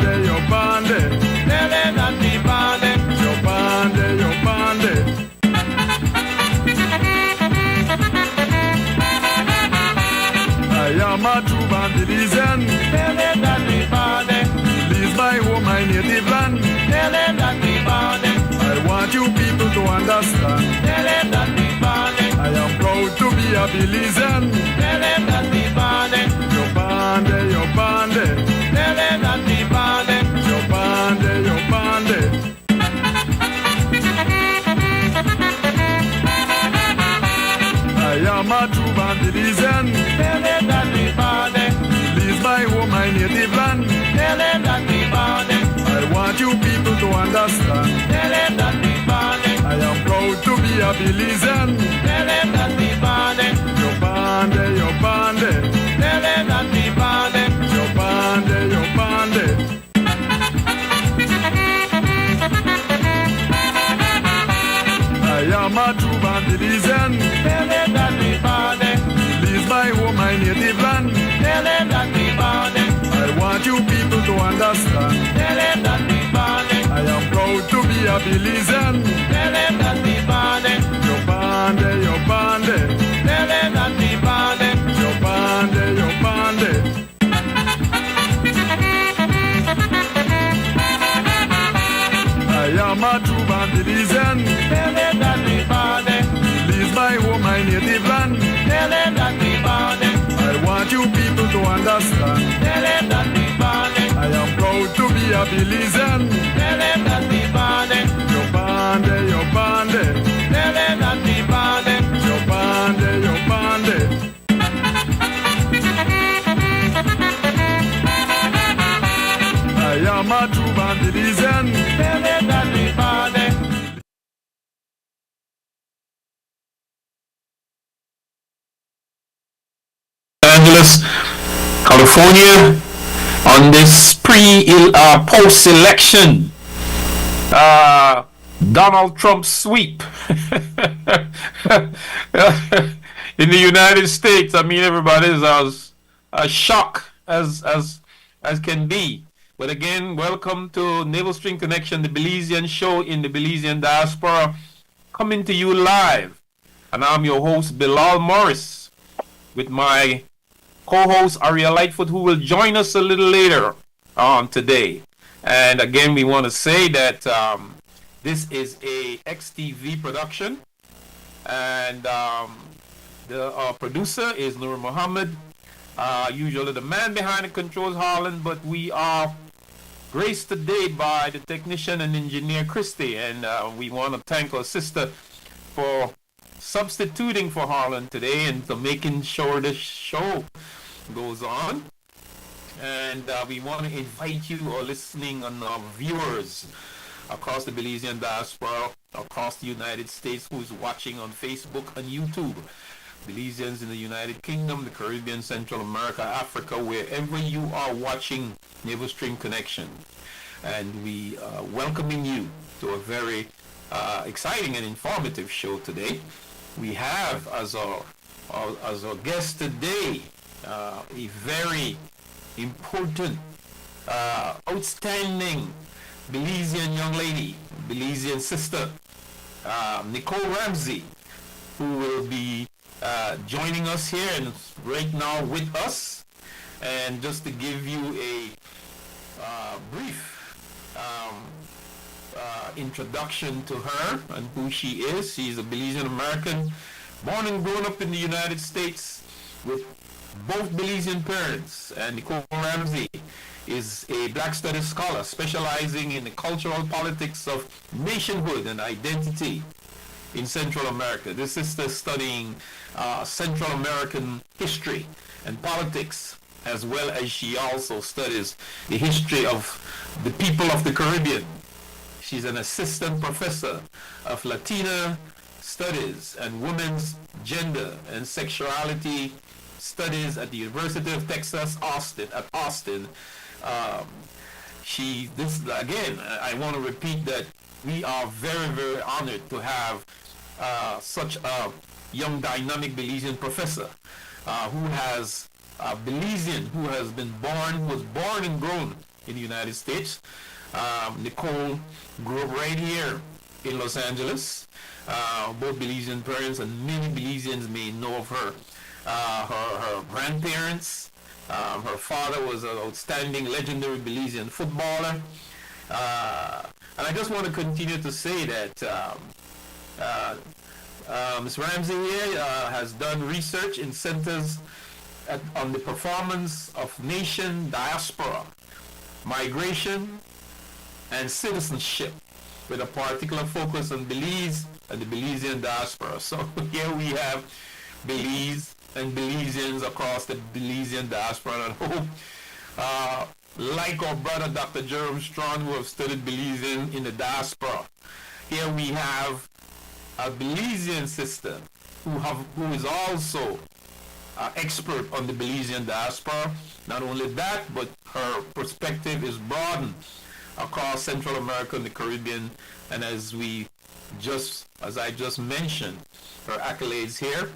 yo bande. Nele nati bande. Yo bande, yo bande. I am a true bandilian. Nele nati bande. Release my home, my native land. Nele nati bande. I want you people to understand. Nele nati bande. I am proud to be a Belizean. Nele nati bande. Yo bande, yo bande. Nele nati bande. Yo bande, yo bande. I am a true bandilian. Nele nati bande. Release my home, my native land. Nele nati bande. I want you people to understand. Nele nati bande. I am proud to be a Belizean. Nele nati bande. Yo bande, yo bande. Nele nati bande. Yo bande, yo bande. I am a true bandilian. Nele nati bande. Release my home, my native land. Nele nati bande. I want you people to understand. Nele nati bande. I am proud to be a Belizean. Nele nati bande. Yo bande, yo bande. Nele nati bande. Yo bande, yo bande. I am a true bandilian. Nele nati bande. Release my home, my native land. Nele nati bande. I want you people to understand. Nele nati bande. I am proud to be a Belizean. Nele nati bande. Yo bande, yo bande. Nele nati bande. Yo bande, yo bande. I am a true bandilian. Nele nati bande. Angeles, California, on this post-election Donald Trump sweep in the United States. I mean, everybody is as shocked as can be. But again, welcome to Naval String Connection, the Belizean show in the Belizean diaspora, coming to you live. And I'm your host, Bilal Morris, with my co-host ARIA LIGHTFOOT, who will join us a little later on today. And again, we want to say that this is a XTV production, and the producer is Nur Muhammad, usually the man behind the controls, Harlan, but we are graced today by the technician and engineer Christy, and we want to thank our sister for substituting for Harlan today and for making sure the show goes on. And we want to invite you, our listening and our viewers across the Belizean diaspora, across the United States, who's watching on Facebook and YouTube. Belizeans in the United Kingdom, the Caribbean, Central America, Africa, wherever you are watching Naval String Connection. And we are welcoming you to a very exciting and informative show today. We have as our guest today a very important, outstanding Belizean young lady, Belizean sister, Nicole Ramsey, who will be joining us here and right now with us. And just to give you a brief introduction to her and who she is. She's a Belizean American, born and grown up in the United States with both Belizean parents. And Nicole Ramsey is a Black Studies scholar specializing in the cultural politics of nationhood and identity in Central America. This sister studying Central American history and politics, as well as she also studies the history of the people of the Caribbean. She's an assistant professor of Latina Studies and Women's Gender and Sexuality Studies at the University of Texas, Austin. I want to repeat that we are very, very honored to have such a young, dynamic Belizean professor who has was born and grown in the United States. Nicole grew up right here in Los Angeles. Both Belizean parents and many Belizeans may know of her. Her grandparents, her father was an outstanding, legendary Belizean footballer. And I just want to continue to say that Ms. Ramsey here has done research in centers on the performance of nation, diaspora, migration, and citizenship, with a particular focus on Belize and the Belizean diaspora. So here we have Belize and Belizeans across the Belizean diaspora. And I hope, like our brother Dr. Jerome Strong, who have studied Belizean in the diaspora, here we have a Belizean sister who is also expert on the Belizean diaspora. Not only that, but her perspective is broadened across Central America and the Caribbean. And as I just mentioned, her accolades here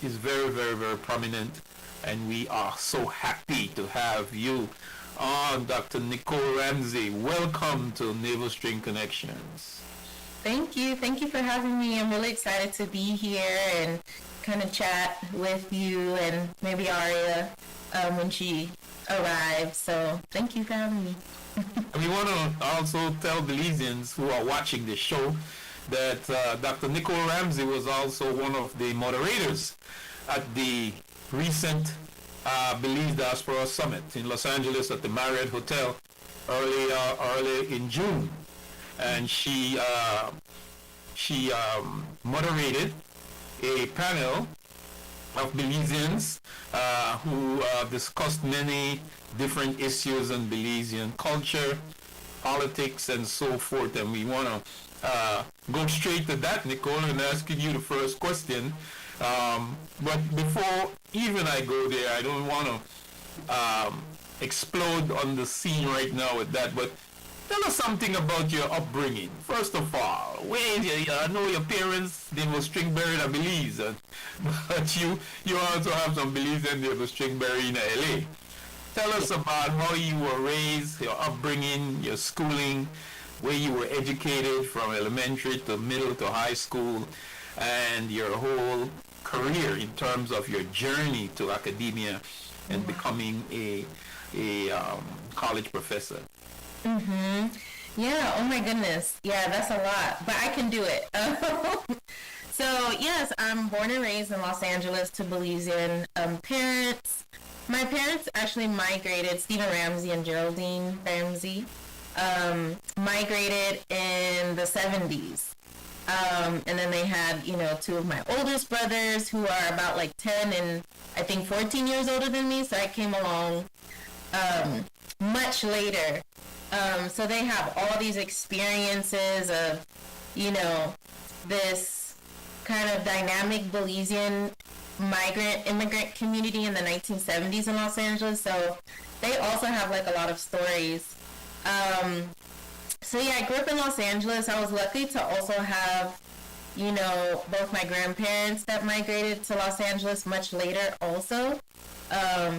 is very, very, very prominent. And we are so happy to have you on, Dr. Nicole Ramsey. Welcome to Navel String Connections. Thank you. Thank you for having me. I'm really excited to be here and kind of chat with you and maybe ARIA when she arrives. So thank you for having me. We want to also tell Belizeans who are watching this show that Dr. Nicole Ramsey was also one of the moderators at the recent Belize Diaspora Summit in Los Angeles at the Marriott Hotel early in June. And she moderated a panel of Belizeans who discussed many different issues on Belizean culture, politics, and so forth. And we want to go straight to that, Nicole, and asking you the first question. But before even I go there, I don't want to explode on the scene right now with that, but tell us something about your upbringing. First of all, I know your parents, they were string buried in Belize, but you also have some Belize and they were string buried in LA. Tell us about how you were raised, your upbringing, your schooling, where you were educated from elementary to middle to high school, and your whole career in terms of your journey to academia and becoming a college professor. Mm-hmm. Yeah, oh my goodness. Yeah, that's a lot, but I can do it. So, yes, I'm born and raised in Los Angeles to Belizean parents. My parents actually migrated, Stephen Ramsey and Geraldine Ramsey, migrated in the 70s. And then they had, two of my oldest brothers who are about like 10 and I think 14 years older than me. So I came along much later. So they have all these experiences of, this kind of dynamic Belizean immigrant community in the 1970s in Los Angeles. So they also have like a lot of stories. So yeah, I grew up in Los Angeles. I was lucky to also have, both my grandparents that migrated to Los Angeles much later also.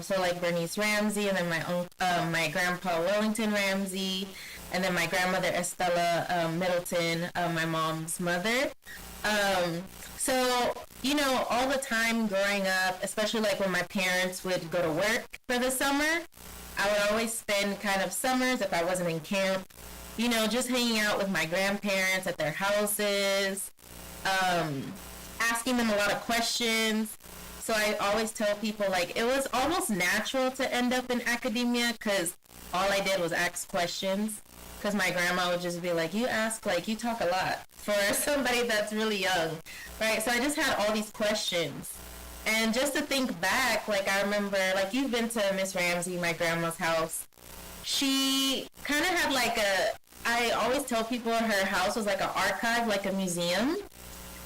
So like Bernice Ramsey, and then my grandpa Wellington Ramsey, and then my grandmother Estella Middleton, my mom's mother. So, all the time growing up, especially like when my parents would go to work for the summer, I would always spend kind of summers, if I wasn't in camp, just hanging out with my grandparents at their houses, asking them a lot of questions. So I always tell people, like, it was almost natural to end up in academia because all I did was ask questions. Because my grandma would just be like, you talk a lot for somebody that's really young, right? So I just had all these questions. And just to think back, like, I remember, like, you've been to Miss Ramsey, my grandma's house. She kind of had like I always tell people her house was like an archive, like a museum.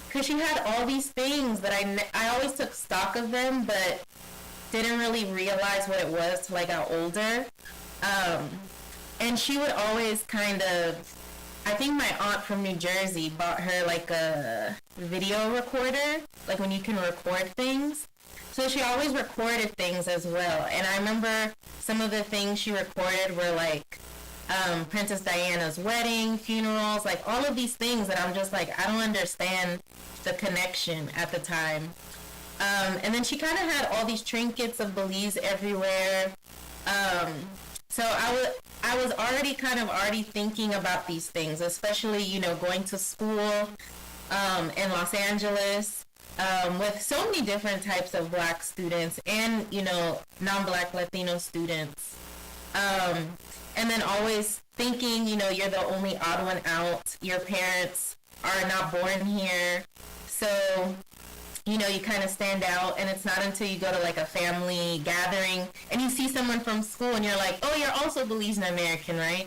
Because she had all these things that I always took stock of them, but didn't really realize what it was till I got older. And she would always kind of, I think my aunt from New Jersey bought her like video recorder, like when you can record things. So she always recorded things as well. And I remember some of the things she recorded were like Princess Diana's wedding, funerals, like all of these things that I'm just like, I don't understand the connection at the time. And then she kind of had all these trinkets of Belize everywhere. So I was already thinking about these things, especially, you know, going to school in Los Angeles with so many different types of Black students and, you know, non-Black Latino students. And then always thinking, you know, you're the only odd one out. Your parents are not born here. So, you know, you kind of stand out, and it's not until you go to like a family gathering and you see someone from school and you're like, oh, you're also Belizean American, right?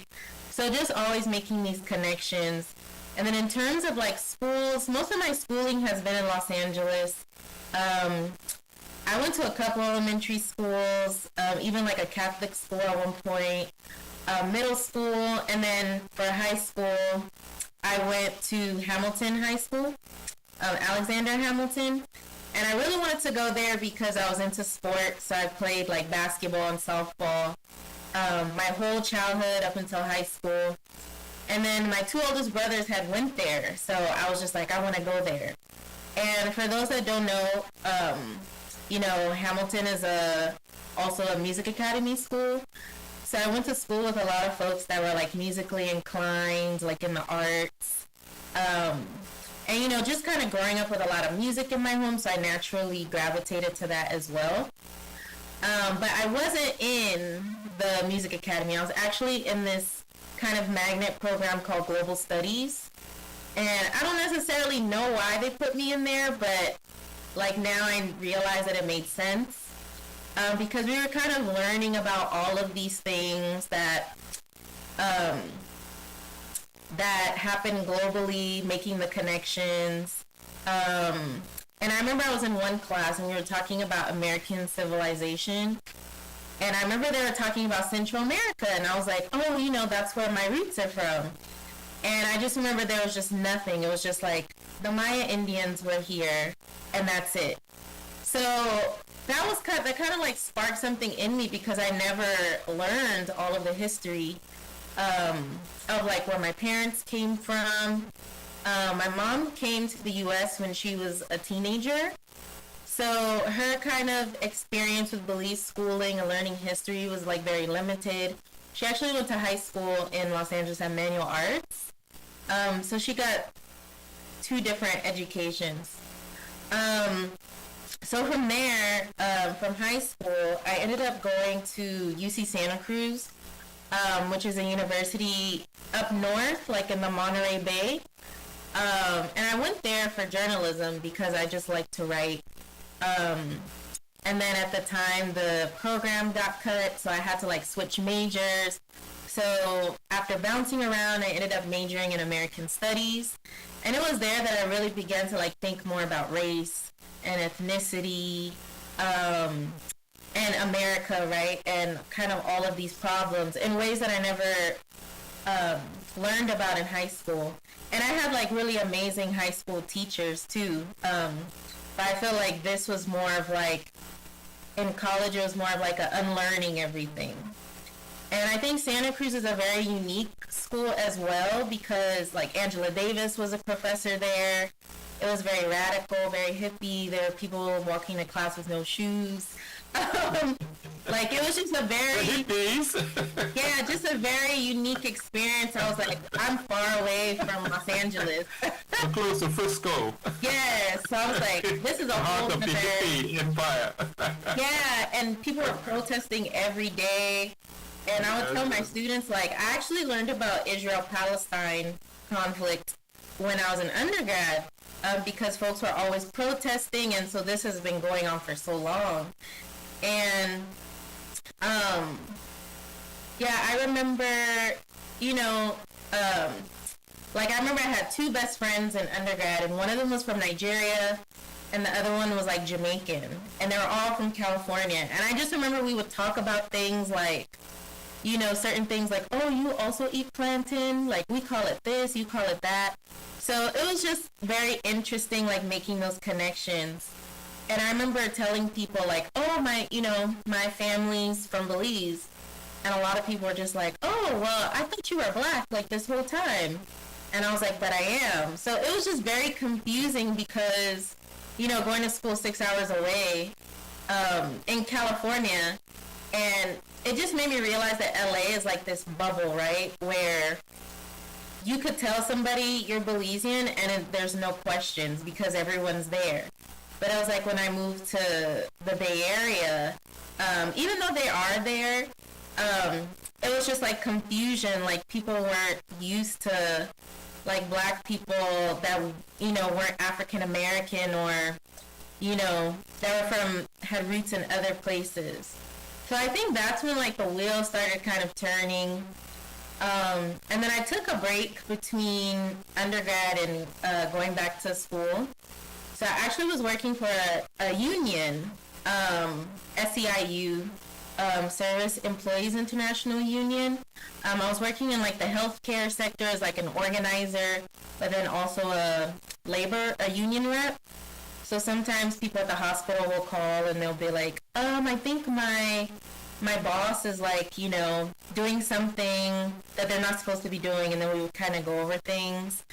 So just always making these connections. And then in terms of like schools, most of my schooling has been in Los Angeles. I went to a couple elementary schools, even like a Catholic school at one point, middle school, and then for high school, I went to Hamilton High School, Alexander Hamilton, and I really wanted to go there because I was into sports. So I played like basketball and softball my whole childhood up until high school. And then my two oldest brothers had went there, so I was just like, I want to go there. And for those that don't know, you know, Hamilton is also a music academy school. So I went to school with a lot of folks that were like musically inclined, like in the arts. And, you know, just kind of growing up with a lot of music in my home, so I naturally gravitated to that as well. But I wasn't in the music academy. I was actually in this kind of magnet program called Global Studies. And I don't necessarily know why they put me in there, but like now I realize that it made sense. Because we were kind of learning about all of these things that that happen globally, making the connections. And I remember I was in one class and we were talking about American civilization. And I remember they were talking about Central America, and I was like, oh, you know, that's where my roots are from. And I just remember there was just nothing. It was just like the Maya Indians were here, and that's it. So that kind of like sparked something in me because I never learned all of the history of like where my parents came from. My mom came to the U.S. when she was a teenager. So her kind of experience with Belize schooling and learning history was like very limited. She actually went to high school in Los Angeles at Manual Arts. So she got two different educations. So from there, from high school, I ended up going to UC Santa Cruz, which is a university up north, like in the Monterey Bay. And I went there for journalism because I just like to write. And then at the time, the program got cut, so I had to like switch majors. So after bouncing around, I ended up majoring in American Studies. And it was there that I really began to like think more about race and ethnicity, and America, right? And kind of all of these problems in ways that I never learned about in high school. And I had like really amazing high school teachers too. But I feel like this was more of like, in college, it was more of like a unlearning everything. And I think Santa Cruz is a very unique school as well because like Angela Davis was a professor there. It was very radical, very hippie. There were people walking to class with no shoes. Like it was just a very, yeah, just a very unique experience. I was like, I'm far away from Los Angeles. Close to Frisco. Yeah, so I was like, this is a whole Heart of the hippie empire. Yeah, and people were protesting every day. And I would tell my students, like, I actually learned about Israel-Palestine conflict when I was an undergrad because folks were always protesting, and so this has been going on for so long. And, yeah, I remember, you know, like, I remember I had two best friends in undergrad, and one of them was from Nigeria, and the other one was, like, Jamaican. And they were all from California. And I just remember we would talk about things like, you know, certain things like, oh, you also eat plantain? Like, we call it this, you call it that. So it was just very interesting, like making those connections. And I remember telling people like, oh, my family's from Belize. And a lot of people were just like, oh, well, I thought you were black like this whole time. And I was like, but I am. So it was just very confusing because, going to school 6 hours away in California. And it just made me realize that LA is like this bubble, right? Where you could tell somebody you're Belizean and there's no questions because everyone's there. But it was like when I moved to the Bay Area, even though they are there, it was just like confusion. Like people weren't used to like black people that, weren't African American or, that had roots in other places. So I think that's when like the wheel started kind of turning. And then I took a break between undergrad and going back to school. So I actually was working for a union, SEIU, Service Employees International Union. I was working in like the healthcare sector as like an organizer, but then also a union rep. So sometimes people at the hospital will call and they'll be like, I think my boss is like, doing something that they're not supposed to be doing, and then we would kind of go over things.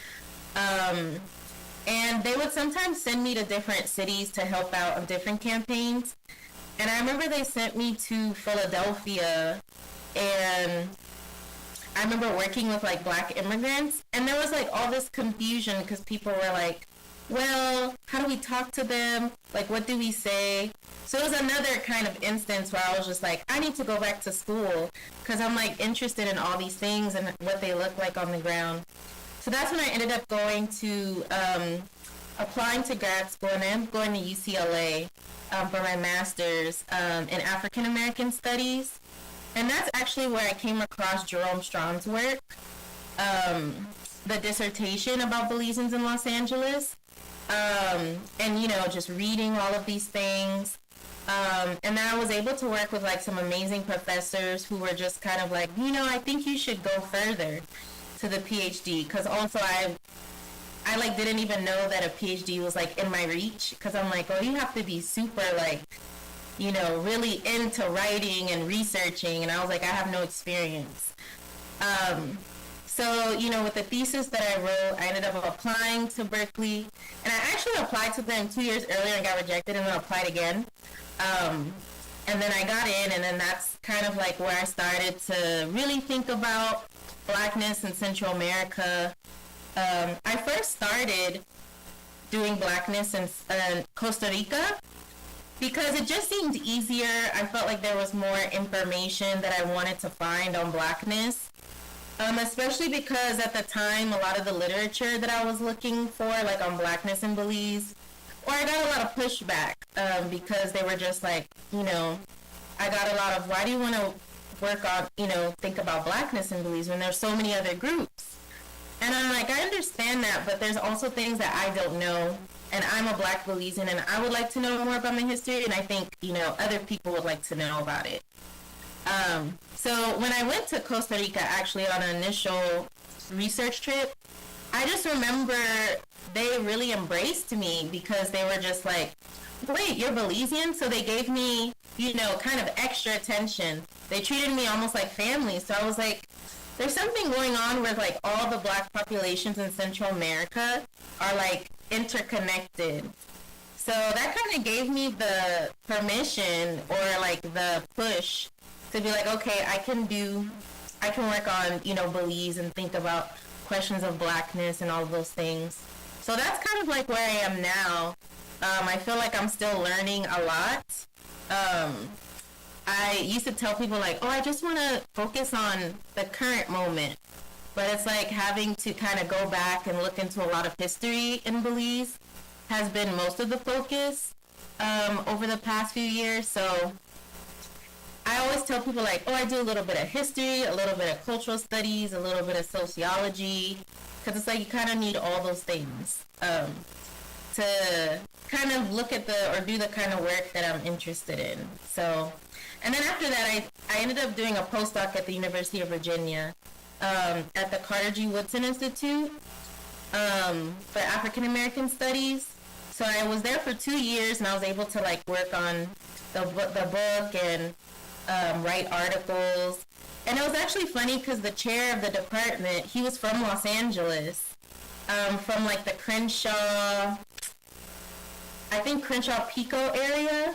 And they would sometimes send me to different cities to help out on different campaigns. And I remember they sent me to Philadelphia, and I remember working with like black immigrants, and there was like all this confusion because people were like, well, how do we talk to them? Like, what do we say? So it was another kind of instance where I was just like, I need to go back to school because I'm like interested in all these things and what they look like on the ground. So that's when I ended up going to, applying to grad school, and I'm going to UCLA for my master's in African American Studies. And that's actually where I came across Jerome Strong's work, the dissertation about Belizeans in Los Angeles. And, just reading all of these things. And then I was able to work with like some amazing professors who were just kind of like, I think you should go further to the PhD, because also I like didn't even know that a PhD was like in my reach, because I'm like, oh, you have to be super like, really into writing and researching, and I was like, I have no experience. So, with the thesis that I wrote, I ended up applying to Berkeley, and I actually applied to them 2 years earlier and got rejected, and then applied again. And then I got in, and then that's kind of like where I started to really think about blackness in Central America. I first started doing blackness in Costa Rica because it just seemed easier. I felt like there was more information that I wanted to find on blackness, especially because at the time, a lot of the literature that I was looking for, like on blackness in Belize, or I got a lot of pushback because they were just like, I got a lot of, why do you want to work on, think about blackness in Belize when there's so many other groups? And I'm like, I understand that, but there's also things that I don't know, and I'm a black Belizean, and I would like to know more about my history, and I think, other people would like to know about it. So when I went to Costa Rica, actually on an initial research trip, I just remember they really embraced me because they were just like, wait, you're Belizean? So they gave me, kind of extra attention. They treated me almost like family. So I was like, there's something going on where like all the black populations in Central America are like interconnected. So that kind of gave me the permission or like the push to be like, okay, I can work on, Belize and think about questions of blackness and all of those things. So that's kind of like where I am now. I feel like I'm still learning a lot. I used to tell people like, oh, I just want to focus on the current moment. But it's like having to kind of go back and look into a lot of history in Belize has been most of the focus over the past few years. So I always tell people like, oh, I do a little bit of history, a little bit of cultural studies, a little bit of sociology, because it's like you kind of need all those things to kind of look at or do the kind of work that I'm interested in. So, and then after that, I ended up doing a postdoc at the University of Virginia at the Carter G. Woodson Institute. for African American studies. So I was there for 2 years, and I was able to like work on the book and write articles. And it was actually funny because the chair of the department, he was from Los Angeles, from like the Crenshaw, I think Crenshaw Pico area.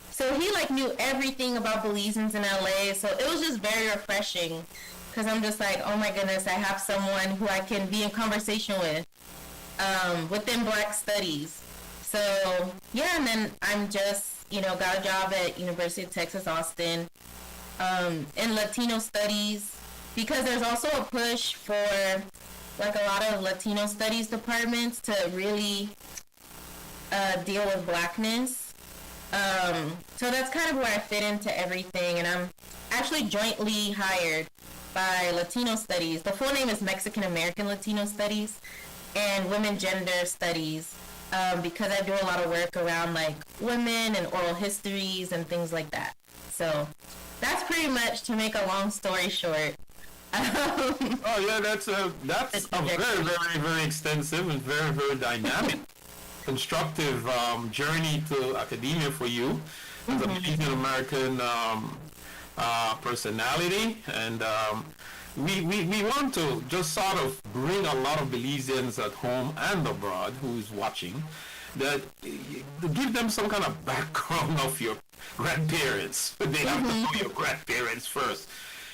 So he like knew everything about Belizeans in LA. So it was just very refreshing because I'm just like, oh my goodness, I have someone who I can be in conversation with within Black Studies. So yeah, and then I'm just, got a job at University of Texas, Austin, in Latino Studies, because there's also a push for like a lot of Latino Studies departments to really deal with Blackness. So that's kind of where I fit into everything, and I'm actually jointly hired by Latino Studies. The full name is Mexican American Latino Studies and Women Gender Studies, because I do a lot of work around like women and oral histories and things like that. So that's pretty much, to make a long story short. Oh yeah, that's a very, very, very extensive and very, very dynamic, constructive journey to academia for you as a Belizean American personality, and we want to just sort of bring a lot of Belizeans at home and abroad who's watching, that to give them some kind of background of your grandparents. They have to know your grandparents first.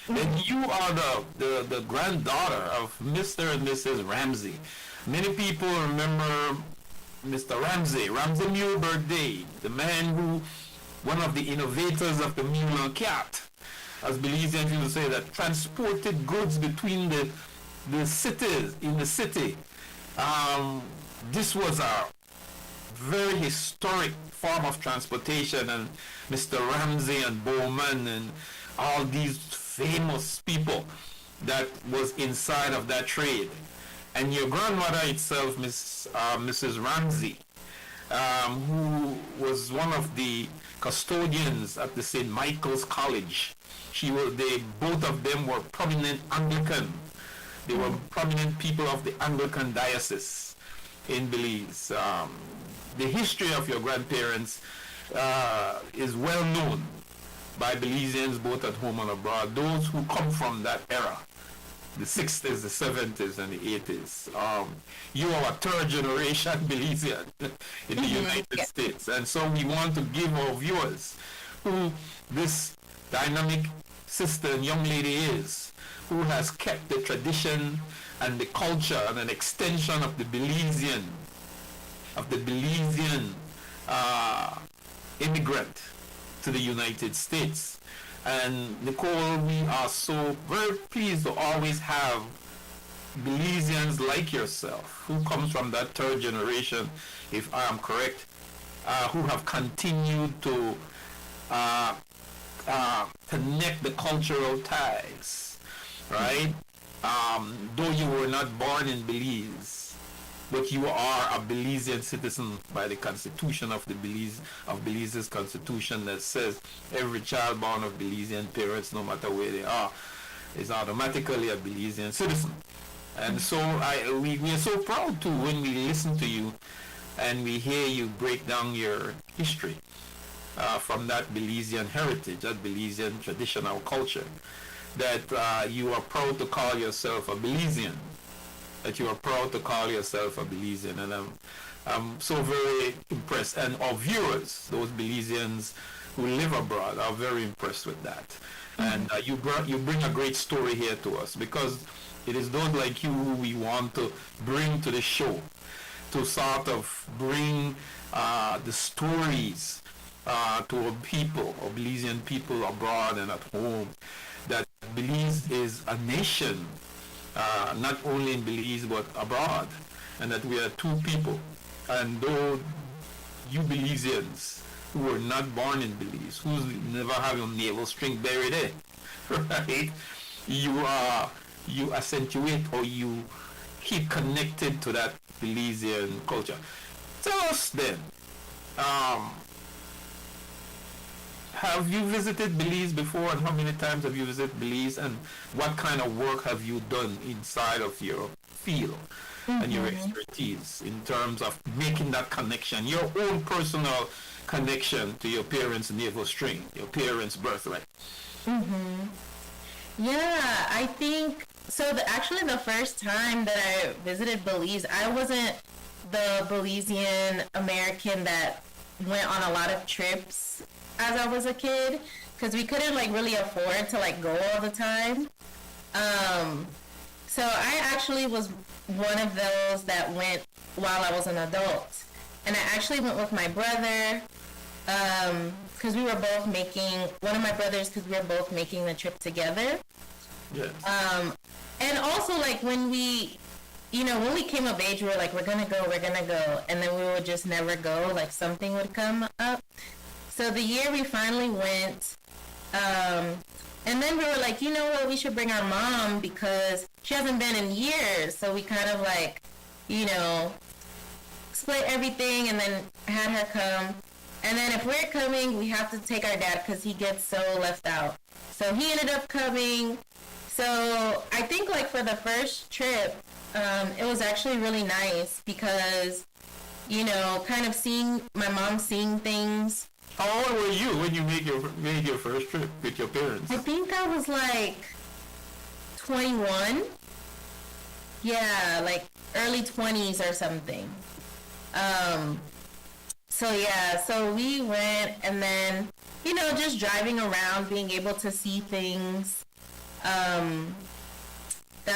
And you are the granddaughter of Mr. and Mrs. Ramsey. Many people remember Mr. Ramsey Mule Birthday, the man who, one of the innovators of the mule and cat, as Belizeans used to say, that transported goods between the cities, in the city. This was a very historic form of transportation, and Mr. Ramsey and Bowman and all these famous people that was inside of that trade. And your grandmother itself, Mrs. Ramsey, who was one of the custodians at the St. Michael's College. Both of them were prominent Anglican. They were prominent people of the Anglican diocese in Belize. The history of your grandparents is well known by Belizeans both at home and abroad, those who come from that era, the 60s, the 70s, and the 80s. You are a third generation Belizean in the United States. And so we want to give our viewers who this dynamic sister and young lady is, who has kept the tradition and the culture and an extension of the Belizean immigrant to the United States. And Nicole, we are so very pleased to always have Belizeans like yourself, who comes from that third generation, if I am correct, who have continued to connect the cultural ties, right? Though you were not born in Belize, but you are a Belizean citizen by the Constitution of Belize's Constitution, that says every child born of Belizean parents, no matter where they are, is automatically a Belizean citizen. And so we are so proud too when we listen to you and we hear you break down your history from that Belizean heritage, that Belizean traditional culture, that you are proud to call yourself a Belizean, that you are proud to call yourself a Belizean. And I'm so very impressed. And our viewers, those Belizeans who live abroad, are very impressed with that. And you bring a great story here to us, because it is those like you who we want to bring to the show, to sort of bring the stories to our people, our Belizean people abroad and at home, that Belize is a nation, not only in Belize but abroad, and that we are two people. And though you Belizeans who were not born in Belize, who never have your navel string buried in, right? You accentuate, or you keep connected to that Belizean culture. Tell us then, have you visited Belize before, and how many times have you visited Belize, and what kind of work have you done inside of your field and your expertise in terms of making that connection, your own personal connection to your parents' navel string, your parents' birthright? Yeah, I think so. Actually, the first time that I visited Belize, I wasn't the Belizean American that went on a lot of trips as I was a kid, because we couldn't like really afford to like go all the time. So I actually was one of those that went while I was an adult, and I actually went with my brother. Because we were both making, one of my brothers, because we were both making the trip together. Yes. And also, like, when we came of age, we were like, we're gonna go, and then we would just never go, like, something would come up. So the year we finally went, and then we were like, you know what, we should bring our mom, because she hasn't been in years, so we kind of, like, split everything, and then had her come. And then if we're coming, we have to take our dad because he gets so left out. So he ended up coming. So I think like for the first trip, it was actually really nice because, kind of seeing my mom seeing things. How old were you when you made your first trip with your parents? I think I was like 21. Yeah, like early 20s or something. So we went, and then, just driving around, being able to see things, that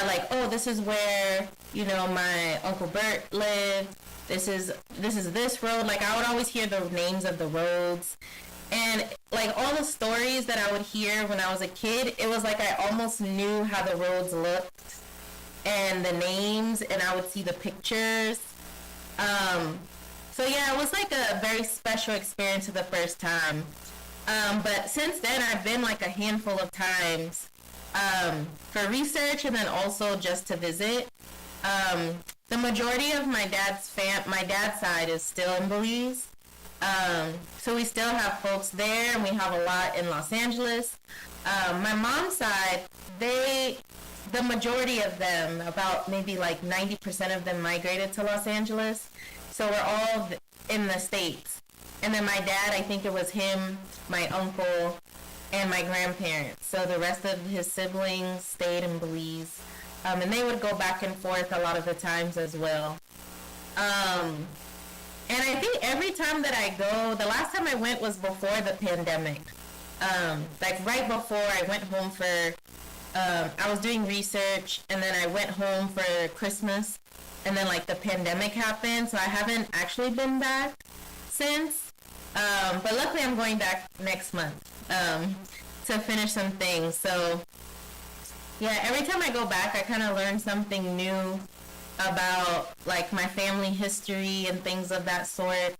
like, oh, this is where, my Uncle Bert lived. This is this road. Like, I would always hear the names of the roads. And, like, all the stories that I would hear when I was a kid, it was like I almost knew how the roads looked and the names, and I would see the pictures. So yeah, it was like a very special experience for the first time. But since then, I've been like a handful of times for research, and then also just to visit. The majority of my dad's side is still in Belize. So we still have folks there, and we have a lot in Los Angeles. My mom's side, the majority of them, about maybe like 90% of them migrated to Los Angeles. So we're all in the States. And then my dad, I think it was him, my uncle, and my grandparents. So the rest of his siblings stayed in Belize. And they would go back and forth a lot of the times as well. And I think every time that I go, the last time I went was before the pandemic. Like right before I went home for, I was doing research, and then I went home for Christmas. And then, like, the pandemic happened, so I haven't actually been back since. But luckily, I'm going back next month to finish some things. So, yeah, every time I go back, I kind of learn something new about, like, my family history and things of that sort.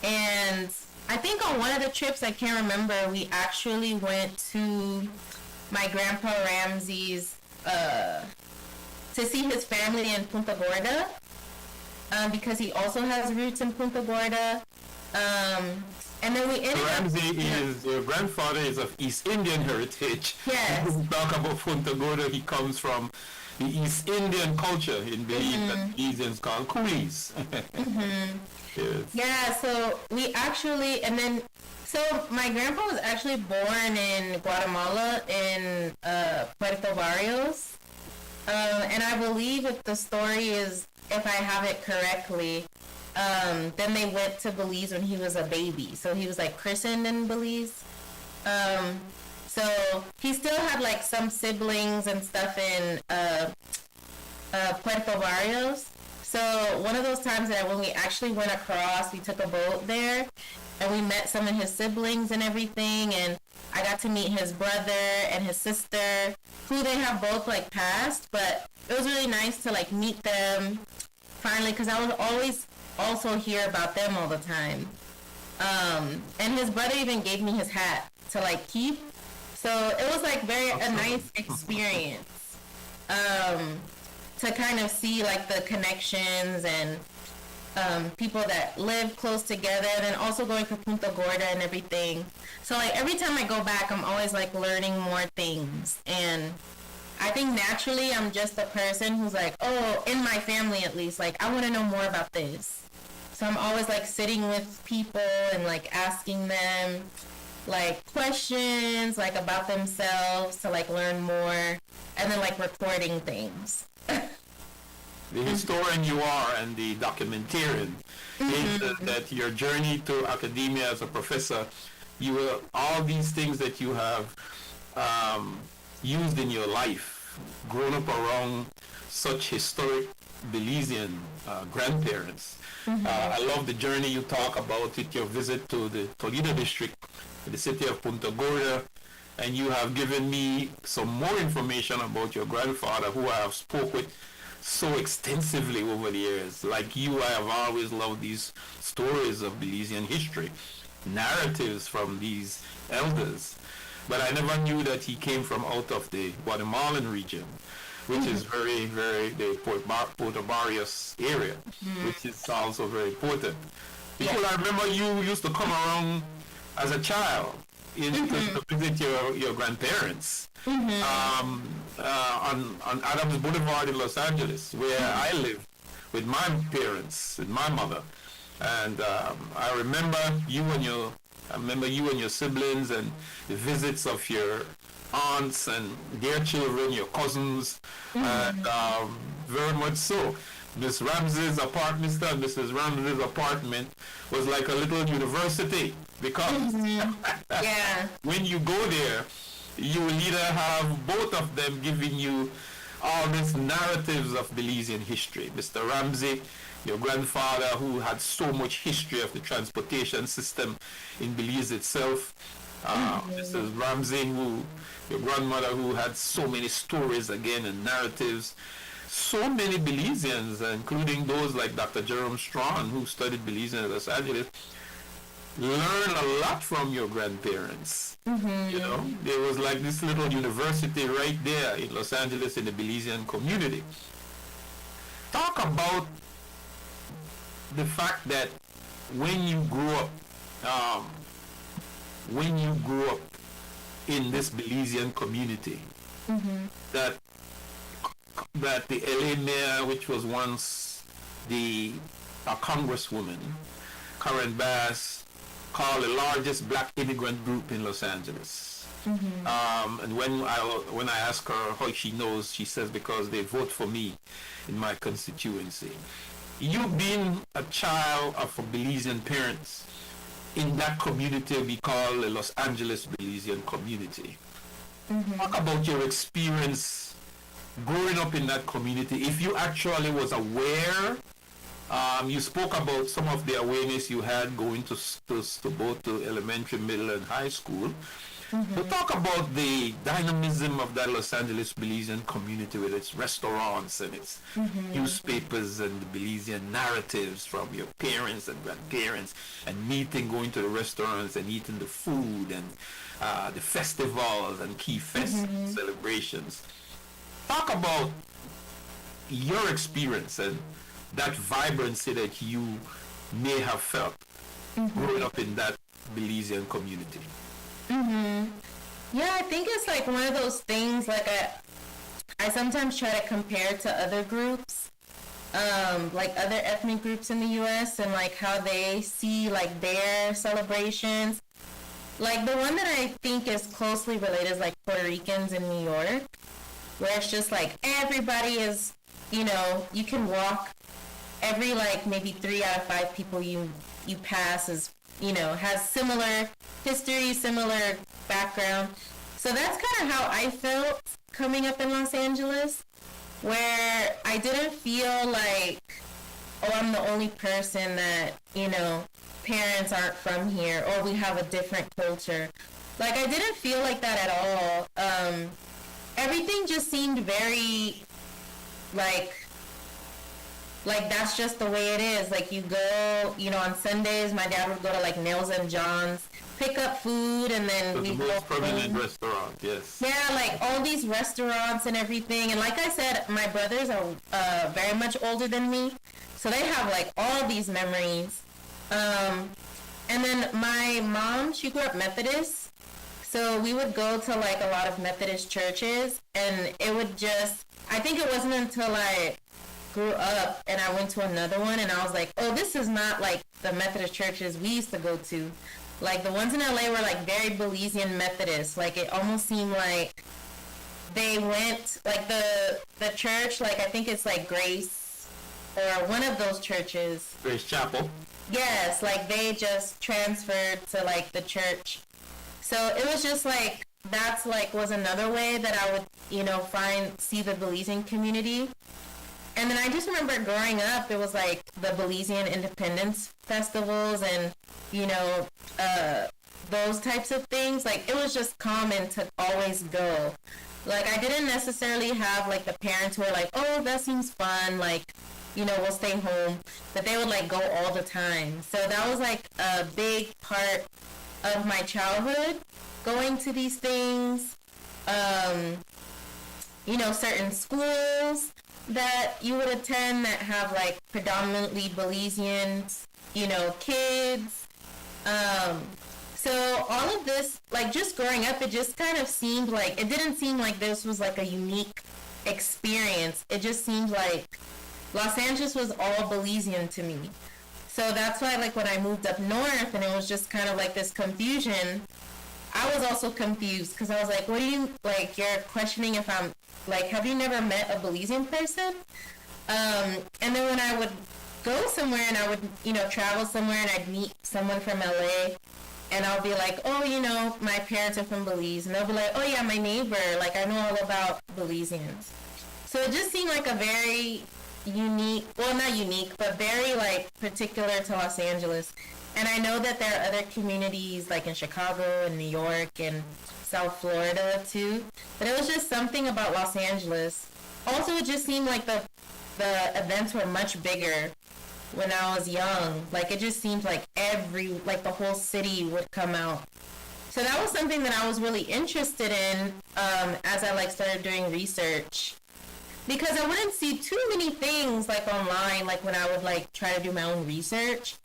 And I think on one of the trips, I can't remember, we actually went to my grandpa Ramsey's to see his family in Punta Gorda, because he also has roots in Punta Gorda. And then we ended up... your grandfather is of East Indian heritage. Yes. When we talk about Punta Gorda, he comes from the East Indian culture in Belize that Belizeans call coolies. Yes. Yeah, so we actually, and then, so my grandpa was actually born in Guatemala in Puerto Barrios. And I believe if the story is, if I have it correctly, then they went to Belize when he was a baby. So he was like christened in Belize. So he still had like some siblings and stuff in Puerto Barrios. So one of those times that when we actually went across, we took a boat there, and we met some of his siblings and everything, and I got to meet his brother and his sister, who they have both like passed, but it was really nice to like meet them finally, because I would always also hear about them all the time. And his brother even gave me his hat to like keep, so it was like a nice experience to kind of see like the connections and people that live close together, and then also going for Punta Gorda and everything. So like every time I go back, I'm always like learning more things. And I think naturally I'm just a person who's like, oh, in my family at least, like I want to know more about this. So I'm always like sitting with people and like asking them like questions like about themselves to like learn more, and then like recording things. The historian you are and the documentarian is that your journey to academia as a professor, you will, all these things that you have used in your life, grown up around such historic Belizean grandparents. I love the journey you talk about with your visit to the Toledo district, the city of Punta Gorda, and you have given me some more information about your grandfather, who I have spoke with so extensively over the years. Like you, I have always loved these stories of Belizean history, narratives from these elders. But I never knew that he came from out of the Guatemalan region, which is very, very, the Puerto Barrios area, which is also very important. Because I remember you used to come around as a child to visit your grandparents on Adams Boulevard in Los Angeles, where I lived with my parents, with my mother. And I remember you and your siblings and the visits of your aunts and their children, your cousins, and very much so. Miss Ramsey's apartment, Mr. and Mrs. Ramsey's apartment was like a little university, because when you go there, you will either have both of them giving you all these narratives of Belizean history. Mr. Ramsey, your grandfather, who had so much history of the transportation system in Belize itself. Mrs. Ramsey, your grandmother, who had so many stories again and narratives. So many Belizeans, including those like Dr. Jerome Strawn, who studied Belizean in Los Angeles, learn a lot from your grandparents. You know, there was like this little university right there in Los Angeles in the Belizean community. Talk about the fact that when you grew up in this Belizean community, that the LA mayor, which was once a congresswoman, Karen Bass, called the largest black immigrant group in Los Angeles. And when I ask her how she knows, she says because they vote for me in my constituency. You being a child of a Belizean parents in that community we call the Los Angeles Belizean community. Talk about your experience growing up in that community. If you actually was aware, you spoke about some of the awareness you had going to both to elementary, middle, and high school. So talk about the dynamism of that Los Angeles Belizean community with its restaurants and its newspapers and the Belizean narratives from your parents and grandparents, and going to the restaurants and eating the food and the festivals and key celebrations. Talk about your experience and that vibrancy that you may have felt growing up in that Belizean community. Yeah, I think it's like one of those things, like I sometimes try to compare to other groups, like other ethnic groups in the U.S. and like how they see like their celebrations. Like the one that I think is closely related is like Puerto Ricans in New York, where it's just like everybody is, you know, you can walk, every like maybe 3 out of 5 people you pass is, you know, has similar history, similar background. So that's kind of how I felt coming up in Los Angeles, where I didn't feel like, oh, I'm the only person that, you know, parents aren't from here, or we have a different culture. Like, I didn't feel like that at all. Everything just seemed very, like that's just the way it is. Like, you go, you know, on Sundays, my dad would go to, like, Nails and John's, pick up food, and then we the go most prominent home. restaurant, yes. Yeah, like, all these restaurants and everything. And like I said, my brothers are very much older than me. So So they have like all these memories. And then my mom, she grew up Methodist. So we would go to like a lot of Methodist churches, and it would just, I think it wasn't until I grew up and I went to another one and I was like, oh, this is not like the Methodist churches we used to go to. Like the ones in LA were like very Belizean Methodist. Like it almost seemed like they went, like the church, like I think it's like Grace or one of those churches. Grace Chapel. Yes, like they just transferred to like the church. So it was just like, that's like was another way that I would, you know, see the Belizean community. And then I just remember growing up, it was like the Belizean Independence festivals and, you know, those types of things. Like it was just common to always go. Like I didn't necessarily have like the parents who were like, oh, that seems fun, like, you know, we'll stay home. But they would like go all the time. So that was like a big part of my childhood, going to these things. You know, certain schools that you would attend that have like predominantly Belizean, you know, kids. So all of this, like just growing up, it just kind of seemed like, it didn't seem like this was like a unique experience. It just seemed like Los Angeles was all Belizean to me. So that's why like when I moved up north and it was just kind of like this confusion, I was also confused because I was like, what do you, like, you're questioning if I'm, like, have you never met a Belizean person? And then when I would go somewhere and I would, you know, travel somewhere and I'd meet someone from LA and I'll be like, oh, you know, my parents are from Belize. And they'll be like, oh, yeah, my neighbor, like, I know all about Belizeans. So it just seemed like a very unique, well, not unique, but very, like, particular to Los Angeles. And I know that there are other communities like in Chicago and New York and South Florida too. But it was just something about Los Angeles. Also, it just seemed like the events were much bigger when I was young. Like it just seemed like like the whole city would come out. So that was something that I was really interested in as I like started doing research. Because I wouldn't see too many things like online, like when I would like try to do my own research.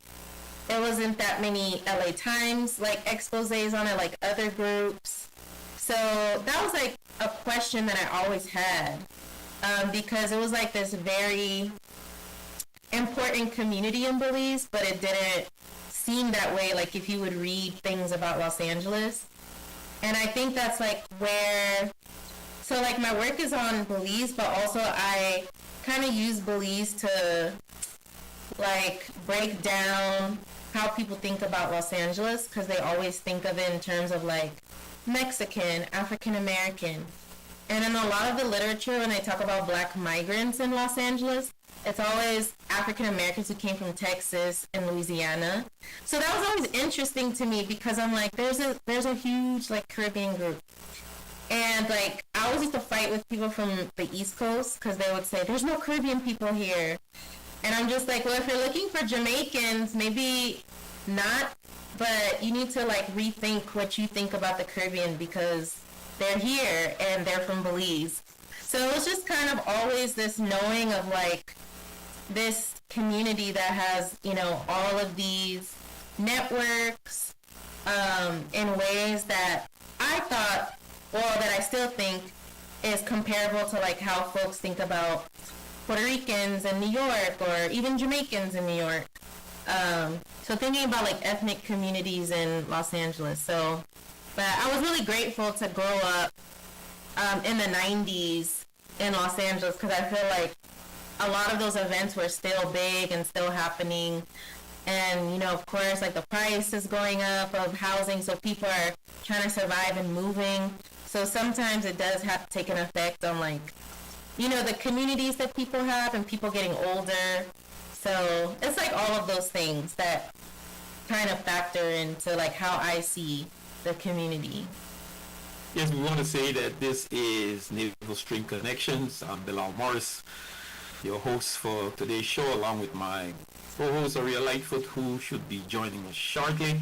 There wasn't that many LA Times like exposés on it, like other groups. So that was like a question that I always had, because it was like this very important community in Belize, but it didn't seem that way like if you would read things about Los Angeles. And I think that's like where, so like my work is on Belize, but also I kind of use Belize to like break down how people think about Los Angeles, because they always think of it in terms of like Mexican, African American. And in a lot of the literature, when they talk about black migrants in Los Angeles, it's always African Americans who came from Texas and Louisiana. So that was always interesting to me because I'm like, there's a huge like Caribbean group. And like I always used to fight with people from the East Coast because they would say, there's no Caribbean people here. And I'm just like, well, if you're looking for Jamaicans, maybe not, but you need to like rethink what you think about the Caribbean because they're here and they're from Belize. So it was just kind of always this knowing of like this community that has, you know, all of these networks in ways that I thought, well, that I still think is comparable to like how folks think about Puerto Ricans in New York or even Jamaicans in New York. So thinking about like ethnic communities in Los Angeles. So, but I was really grateful to grow up in the 90s in Los Angeles because I feel like a lot of those events were still big and still happening. And, you know, of course, like the price is going up of housing, so people are trying to survive and moving. So sometimes it does have to take an effect on like, you know, the communities that people have and people getting older. So it's like all of those things that kind of factor into like how I see the community. Yes, we want to say that this is Navel String Connections. I'm Bilal Morris, your host for today's show, along with my co-host ARIA Lightfoot, who should be joining us shortly.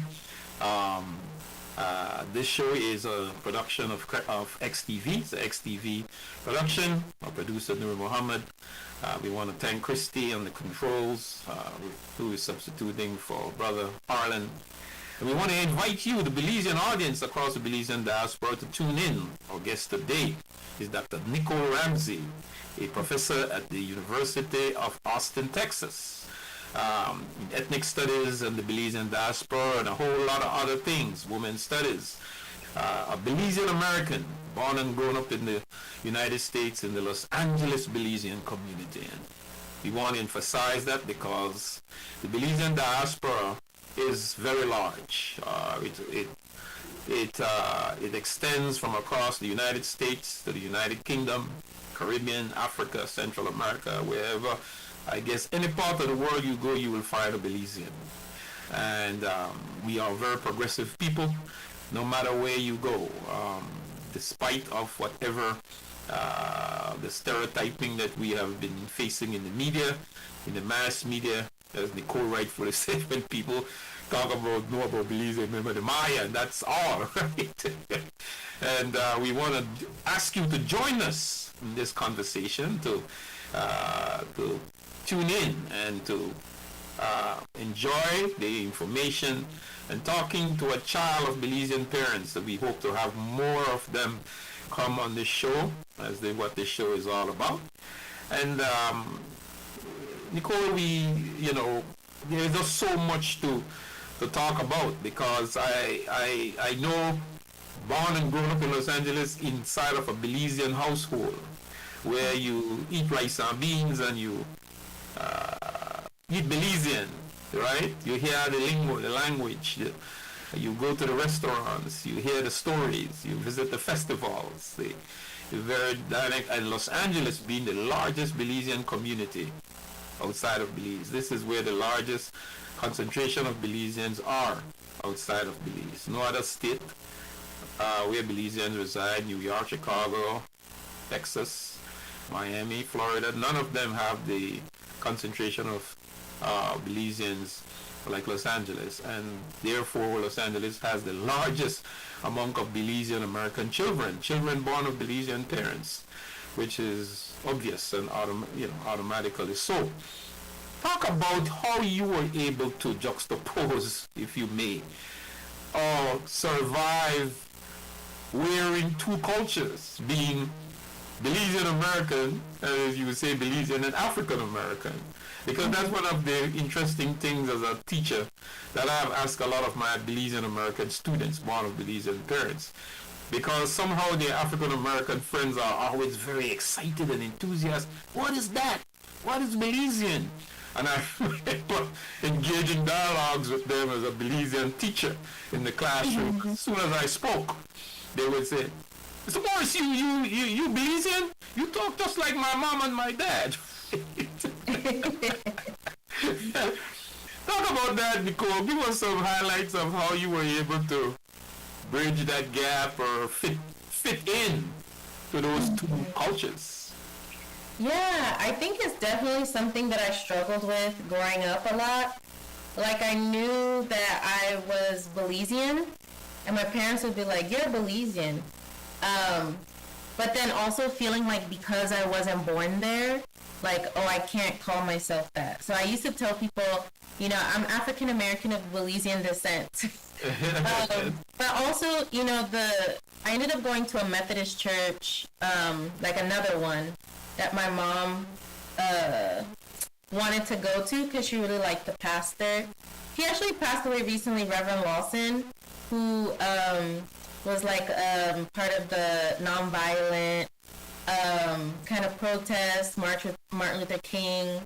This show is a production of XTV. It's a XTV production. Our producer, Nur Muhammad. We want to thank Christy on the controls, who is substituting for Brother Harlan. And we want to invite you, the Belizean audience across the Belizean diaspora, to tune in. Our guest today is Dr. Nicole Ramsey, a professor at the University of Austin, Texas. Ethnic studies and the Belizean diaspora and a whole lot of other things, women's studies. A Belizean American, born and grown up in the United States in the Los Angeles Belizean community. And we want to emphasize that because the Belizean diaspora is very large. It extends from across the United States to the United Kingdom, Caribbean, Africa, Central America, wherever. I guess any part of the world you go, you will find a Belizean. And we are very progressive people, no matter where you go, despite of whatever the stereotyping that we have been facing in the media, in the mass media, as Nicole rightfully said, when people know about Belizean, remember the Maya, and that's all, right? And we want to ask you to join us in this conversation, to tune in and to enjoy the information and talking to a child of Belizean parents. That we hope to have more of them come on this show, as what this show is all about. And Nicole, there's just so much to talk about, because I know, born and grown up in Los Angeles inside of a Belizean household, where you eat rice and beans and you eat Belizean, right? You hear the lingo, the language. You go to the restaurants, you hear the stories, you visit the festivals. The very dynamic, and Los Angeles being the largest Belizean community outside of Belize. This is where the largest concentration of Belizeans are outside of Belize. No other state where Belizeans reside, New York, Chicago, Texas, Miami, Florida, none of them have the concentration of Belizeans like Los Angeles, and therefore Los Angeles has the largest amount of Belizean American children born of Belizean parents, which is obvious and automatically so. Talk about how you were able to juxtapose, if you may, or survive wearing two cultures, being Belizean American, as you would say, Belizean and African American. Because that's one of the interesting things as a teacher that I have asked a lot of my Belizean American students, born of Belizean parents. Because somehow their African American friends are always very excited and enthusiastic. What is that? What is Belizean? And I remember engaging dialogues with them as a Belizean teacher in the classroom. As soon as I spoke, they would say, "Mr. Morris, you Belizean? You talk just like my mom and my dad." Talk about that, Nicole. Give us some highlights of how you were able to bridge that gap or fit in to those two cultures. Yeah, I think it's definitely something that I struggled with growing up a lot. Like, I knew that I was Belizean, and my parents would be like, "You're Belizean." But then also feeling like because I wasn't born there, like, oh, I can't call myself that. So I used to tell people, I'm African American of Belizean descent. But also, I ended up going to a Methodist church, like another one, that my mom wanted to go to because she really liked the pastor. He actually passed away recently, Reverend Lawson, who was like part of the nonviolent kind of protest march with Martin Luther King.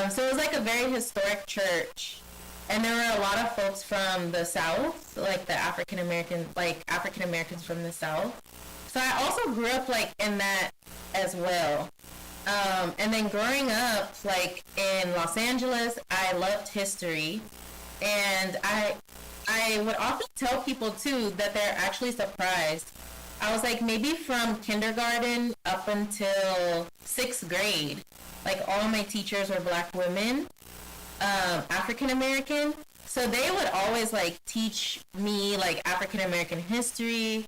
So it was like a very historic church. And there were a lot of folks from the South, like the African Americans from the South. So I also grew up like in that as well. And then growing up like in Los Angeles, I loved history. And I would often tell people too that they're actually surprised. I was like, maybe from kindergarten up until 6th grade, like all of my teachers were Black women, African American. So they would always like teach me like African American history,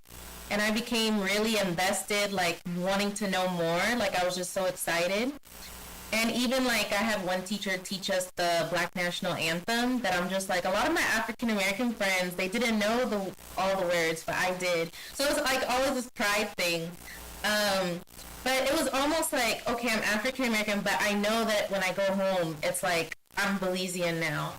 and I became really invested, like wanting to know more. Like I was just so excited. And even like I had one teacher teach us the Black National Anthem that I'm just like, a lot of my African American friends, they didn't know all the words, but I did. So it was like always this pride thing. But it was almost like, okay, I'm African American, but I know that when I go home, it's like I'm Belizean now.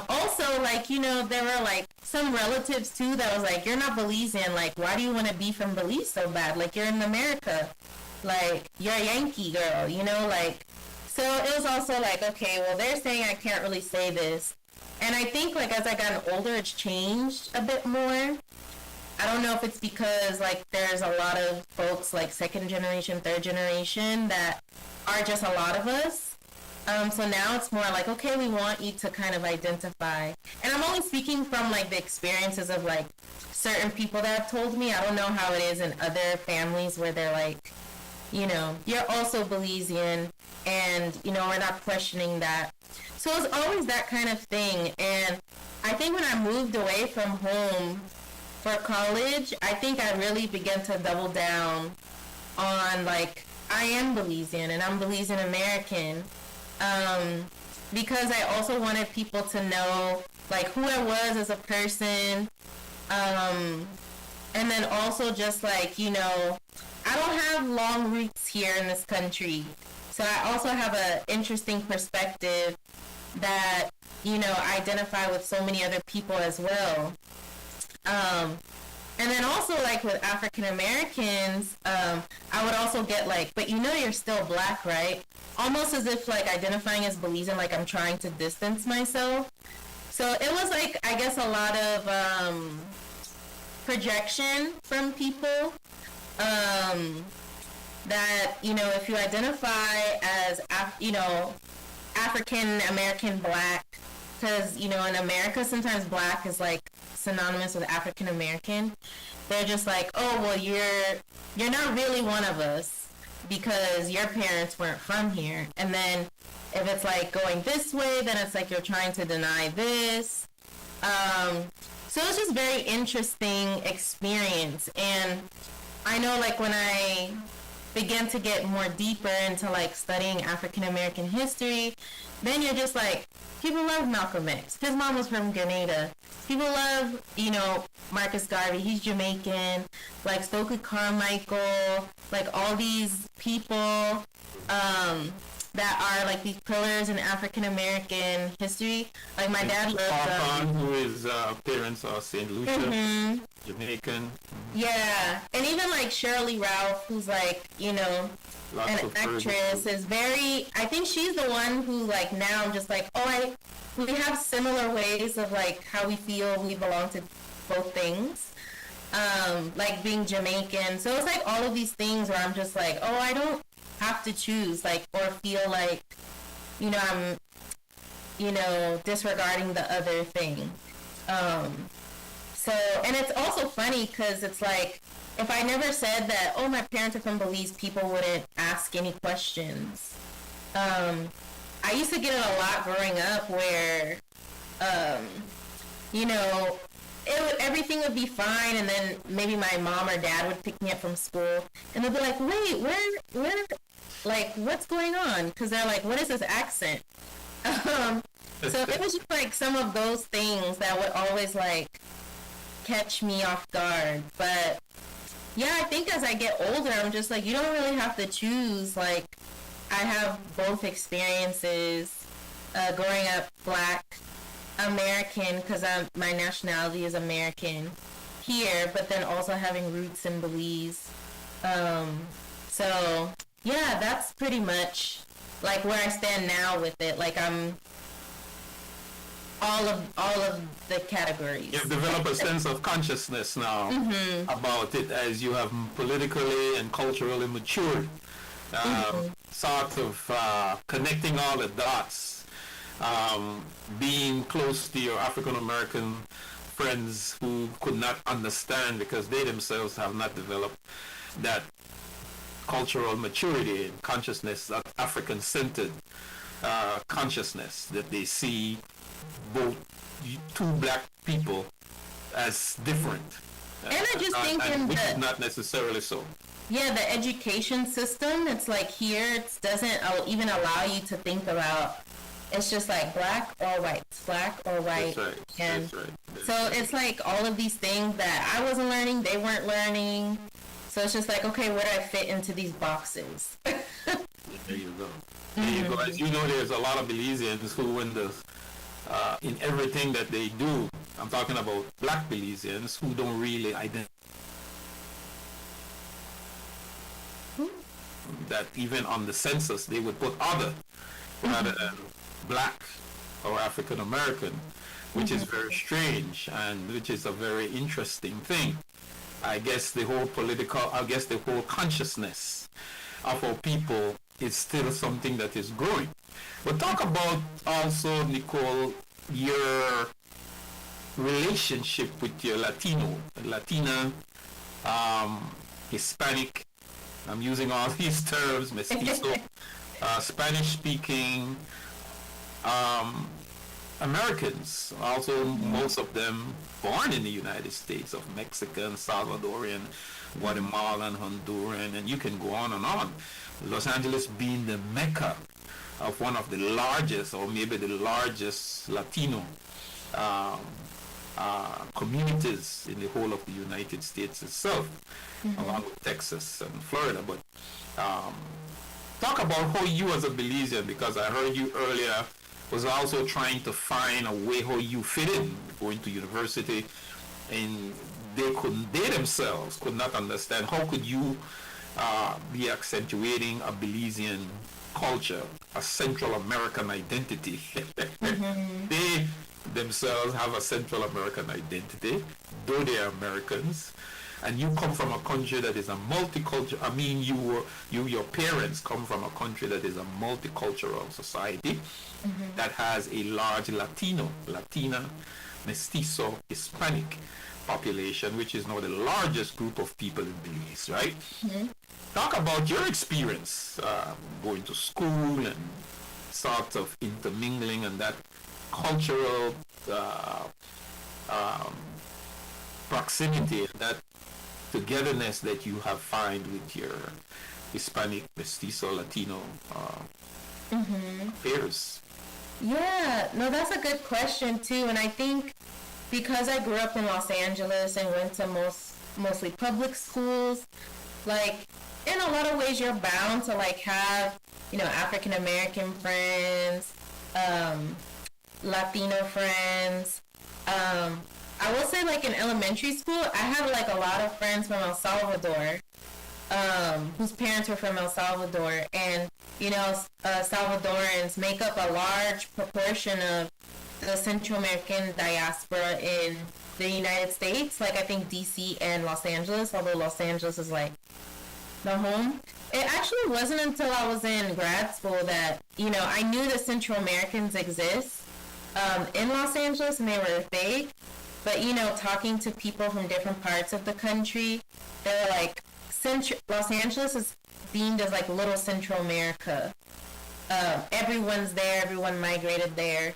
Also, like, you know, there were like some relatives too that was like, you're not Belizean. Like, why do you want to be from Belize so bad? Like, you're in America. Like, you're a Yankee girl, you know, like, so it was also like, okay, well, they're saying I can't really say this. And I think, like, as I got older, it's changed a bit more. I don't know if it's because, like, there's a lot of folks, like, second generation, third generation, that are just a lot of us. So now it's more like, okay, we want you to kind of identify. And I'm only speaking from, like, the experiences of, like, certain people that have told me. I don't know how it is in other families where they're like, you know, you're also Belizean, and, you know, we're not questioning that. So it was always that kind of thing. And I think when I moved away from home for college, I think I really began to double down on, like, I am Belizean, and I'm Belizean American. Because I also wanted people to know, like, who I was as a person. And then also just, like, you know, I don't have long roots here in this country. So I also have an interesting perspective that, you know, identify with so many other people as well. And then also, like, with African Americans, I would also get, like, but you know you're still Black, right? Almost as if, like, identifying as Belizean, like, I'm trying to distance myself. So it was, like, I guess a lot of projection from people. That, you know, if you identify as, you know, African American Black, because, you know, in America, sometimes Black is, like, synonymous with African American. They're just like, oh, well, you're not really one of us because your parents weren't from here. And then if it's, like, going this way, then it's like you're trying to deny this. So it's just very interesting experience. And I know, like, when I began to get more deeper into, like, studying African American history, then you're just like, people love Malcolm X. His mom was from Grenada. People love, you know, Marcus Garvey. He's Jamaican. Like, Stokely Carmichael. Like, all these people that are, like, these pillars in African American history. Like, my dad loved who his parents are St. Lucia, Jamaican. Yeah, and even, like, Shirley Ralph, who's, like, you know, an actress, is very, I think she's the one who, like, now I'm just like, oh, we have similar ways of, like, how we feel we belong to both things. Like, being Jamaican. So it's, like, all of these things where I'm just like, oh, I don't have to choose, like, or feel like, you know, I'm, you know, disregarding the other thing. So, and it's also funny because it's like, if I never said that, oh, my parents are from Belize, people wouldn't ask any questions. I used to get it a lot growing up where, you know, everything would be fine, and then maybe my mom or dad would pick me up from school, and they'd be like, wait, where, like, what's going on? Because they're like, what is this accent? So it was just, like, some of those things that would always, like, catch me off guard. But yeah, I think as I get older, I'm just like, you don't really have to choose. Like, I have both experiences, growing up Black American, because my nationality is American here, but then also having roots in Belize. So yeah, that's pretty much, like, where I stand now with it. Like, I'm all of the categories. You've developed a sense of consciousness now about it as you have politically and culturally matured. Sort of connecting all the dots, being close to your African American friends who could not understand because they themselves have not developed that cultural maturity and consciousness, that African-centered consciousness that they see both two black people as different. And I just think which is not necessarily so. Yeah, the education system, it's like here, it doesn't even allow you to think about, it's just like black or white, black or white. That's right. And That's right. so it's like all of these things that I wasn't learning, they weren't learning. So it's just like, okay, where do I fit into these boxes? There you go. There you go. As you know, there's a lot of Belizeans who in everything that they do, I'm talking about black Belizeans who don't really identify that even on the census they would put other rather than black or African American, which is very strange and which is a very interesting thing. I guess the whole consciousness of our people is still something that is growing. But talk about also, Nicole, your relationship with your Latina, Hispanic, I'm using all these terms, mestizo, Spanish-speaking Americans, also most of them born in the United States, of Mexican, Salvadorian, Guatemalan, Honduran, and you can go on and on. Los Angeles being the mecca of one of the largest, or maybe the largest Latino communities in the whole of the United States itself, along with Texas and Florida. But talk about how you as a Belizean, because I heard you earlier was also trying to find a way how you fit in, going to university, and they themselves could not understand how could you be accentuating a Belizean culture, a Central American identity. They themselves have a Central American identity, though they are Americans, and you come from a country that is a multicultural. I mean, your parents come from a country that is a multicultural society that has a large Latina, mestizo, Hispanic population, which is now the largest group of people in Belize, right? Talk about your experience going to school and sort of intermingling and that cultural proximity and that togetherness that you have found with your Hispanic, mestizo, Latino peers. Yeah, no, that's a good question too. And I think because I grew up in Los Angeles and went to mostly public schools, like in a lot of ways you're bound to like have, African American friends, Latino friends. I will say like in elementary school, I have like a lot of friends from El Salvador, whose parents were from El Salvador, and Salvadorans make up a large proportion of the Central American diaspora in the United States. Like I think DC and Los Angeles, although Los Angeles is like the home. It actually wasn't until I was in grad school that, I knew that Central Americans exist in Los Angeles and they were big. But, talking to people from different parts of the country, they were like, Los Angeles is deemed as like little Central America. Everyone's there, everyone migrated there.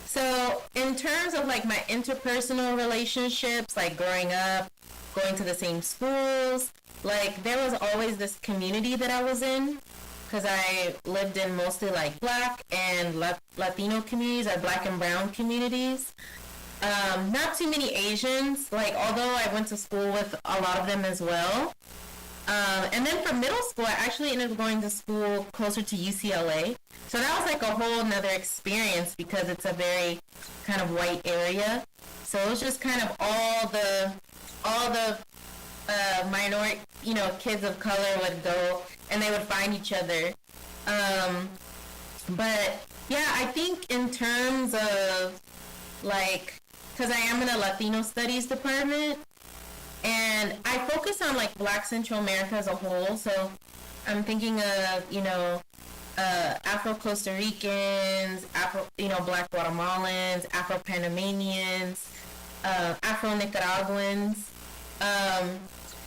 So in terms of like my interpersonal relationships, like growing up, going to the same schools, like there was always this community that I was in, because I lived in mostly like black and Latino communities, or black and brown communities. Not too many Asians, like although I went to school with a lot of them as well. And then for middle school, I actually ended up going to school closer to UCLA. So that was like a whole nother experience because it's a very kind of white area. So it was just kind of all the minority, kids of color would go and they would find each other. But yeah, I think in terms of like, because I am in a Latino studies department, and I focus on like Black Central America as a whole. So I'm thinking of, Afro-Costa Ricans, Black Guatemalans, Afro-Panamanians, Afro-Nicaraguans.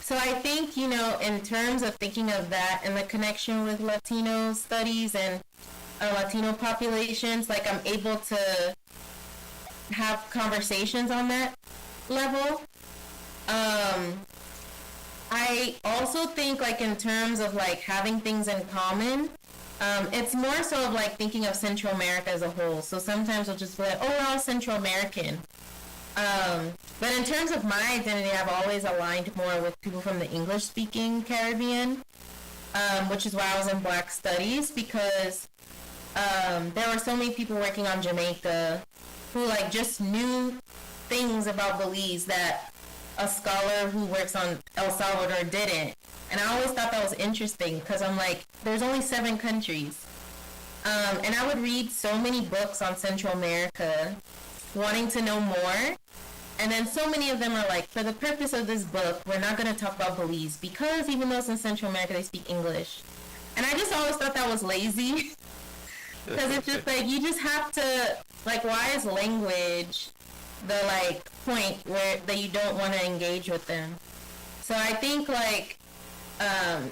So I think, in terms of thinking of that and the connection with Latino studies and Latino populations, like I'm able to have conversations on that level. I also think like in terms of like having things in common, it's more so of like thinking of Central America as a whole. So sometimes we'll just be like, oh, we're all Central American. But in terms of my identity, I've always aligned more with people from the English-speaking Caribbean, which is why I was in Black Studies, because there were so many people working on Jamaica who like just knew things about Belize that a scholar who works on El Salvador didn't. And I always thought that was interesting because I'm like, there's only 7 countries. And I would read so many books on Central America, wanting to know more. And then so many of them are like, for the purpose of this book, we're not going to talk about Belize because even though it's in Central America, they speak English. And I just always thought that was lazy. Because it's just like, you just have to, like, why is language the, like, point where that you don't want to engage with them? So I think, like,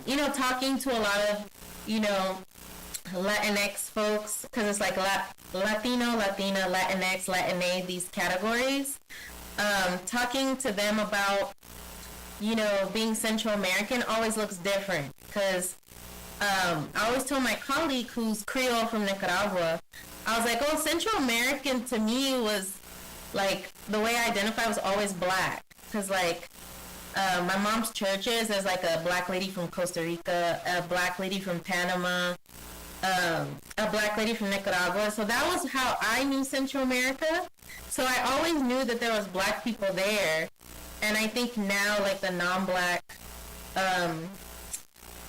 you know, talking to a lot of, you know, Latinx folks, because it's like Latino, Latina, Latinx, Latina, these categories, talking to them about, you know, being Central American always looks different, because I always told my colleague who's Creole from Nicaragua, I was like, oh, Central American to me was like, the way I identify was always black, because like, my mom's churches, there's like a black lady from Costa Rica, a black lady from Panama, a black lady from Nicaragua. So that was how I knew Central America. So I always knew that there was black people there. And I think now, like, the non-black,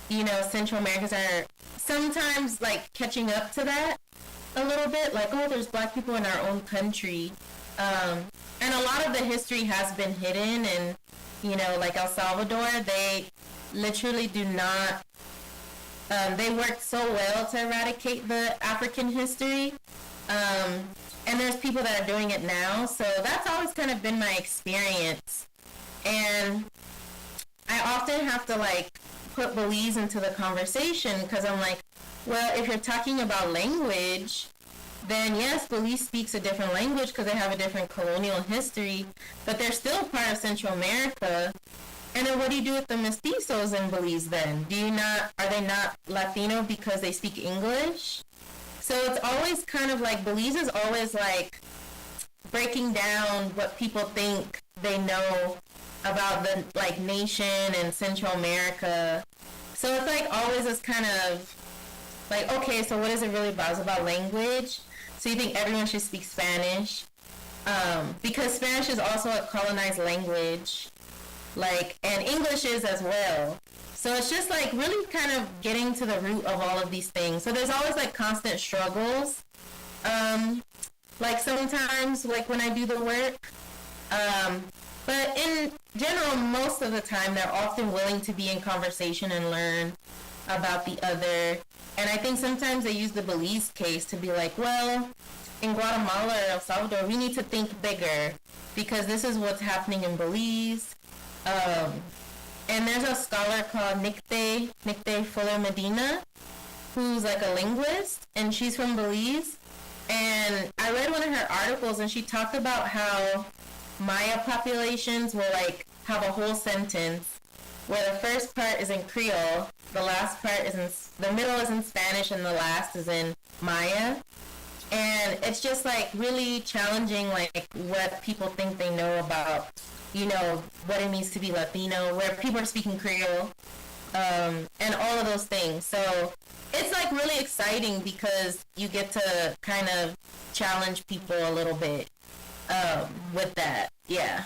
you know, Central Americans are sometimes, like, catching up to that a little bit. Like, oh, there's black people in our own country. And a lot of the history has been hidden. And, you know, like El Salvador, they literally do not, they worked so well to eradicate the African history. And there's people that are doing it now. So that's always kind of been my experience. And I often have to, like, put Belize into the conversation because I'm like, well, if you're talking about language, then yes, Belize speaks a different language because they have a different colonial history, but they're still part of Central America. And then what do you do with the mestizos in Belize then? Are they not Latino because they speak English? So it's always kind of like, Belize is always like breaking down what people think they know about the like nation and Central America. So it's like always this kind of like, okay, so what is it really about? It's about language. So you think everyone should speak Spanish? Because Spanish is also a colonized language, like, and English is as well. So it's just like really kind of getting to the root of all of these things. So there's always like constant struggles. Like sometimes, like when I do the work, but in general, most of the time, they're often willing to be in conversation and learn about the other. And I think sometimes they use the Belize case to be like, well, in Guatemala or El Salvador, we need to think bigger because this is what's happening in Belize. And there's a scholar called Nicte Fuller Medina, who's like a linguist, and she's from Belize. And I read one of her articles, and she talked about how Maya populations will like have a whole sentence where the first part is in Creole, the last part is in, the middle is in Spanish, and the last is in Maya. And it's just like really challenging, like what people think they know about, you know, what it means to be Latino, where people are speaking Creole, and all of those things. So it's like really exciting because you get to kind of challenge people a little bit with that. Yeah.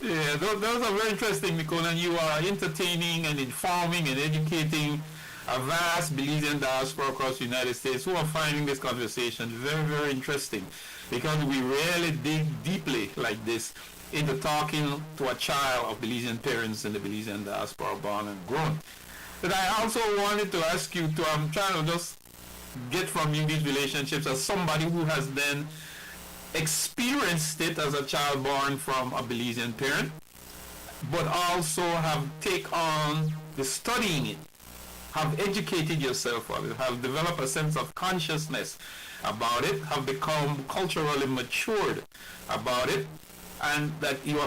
Yeah, those are very interesting, Nicole, and you are entertaining and informing and educating a vast Belizean diaspora across the United States who are finding this conversation very, very interesting because we rarely dig deeply like this into talking to a child of Belizean parents in the Belizean diaspora, born and grown. But I also wanted to ask you to, I'm trying to just get from you these relationships as somebody who has then experienced it as a child born from a Belizean parent, but also have take on the studying it have educated yourself on it, have developed a sense of consciousness about it, have become culturally matured about it, and that you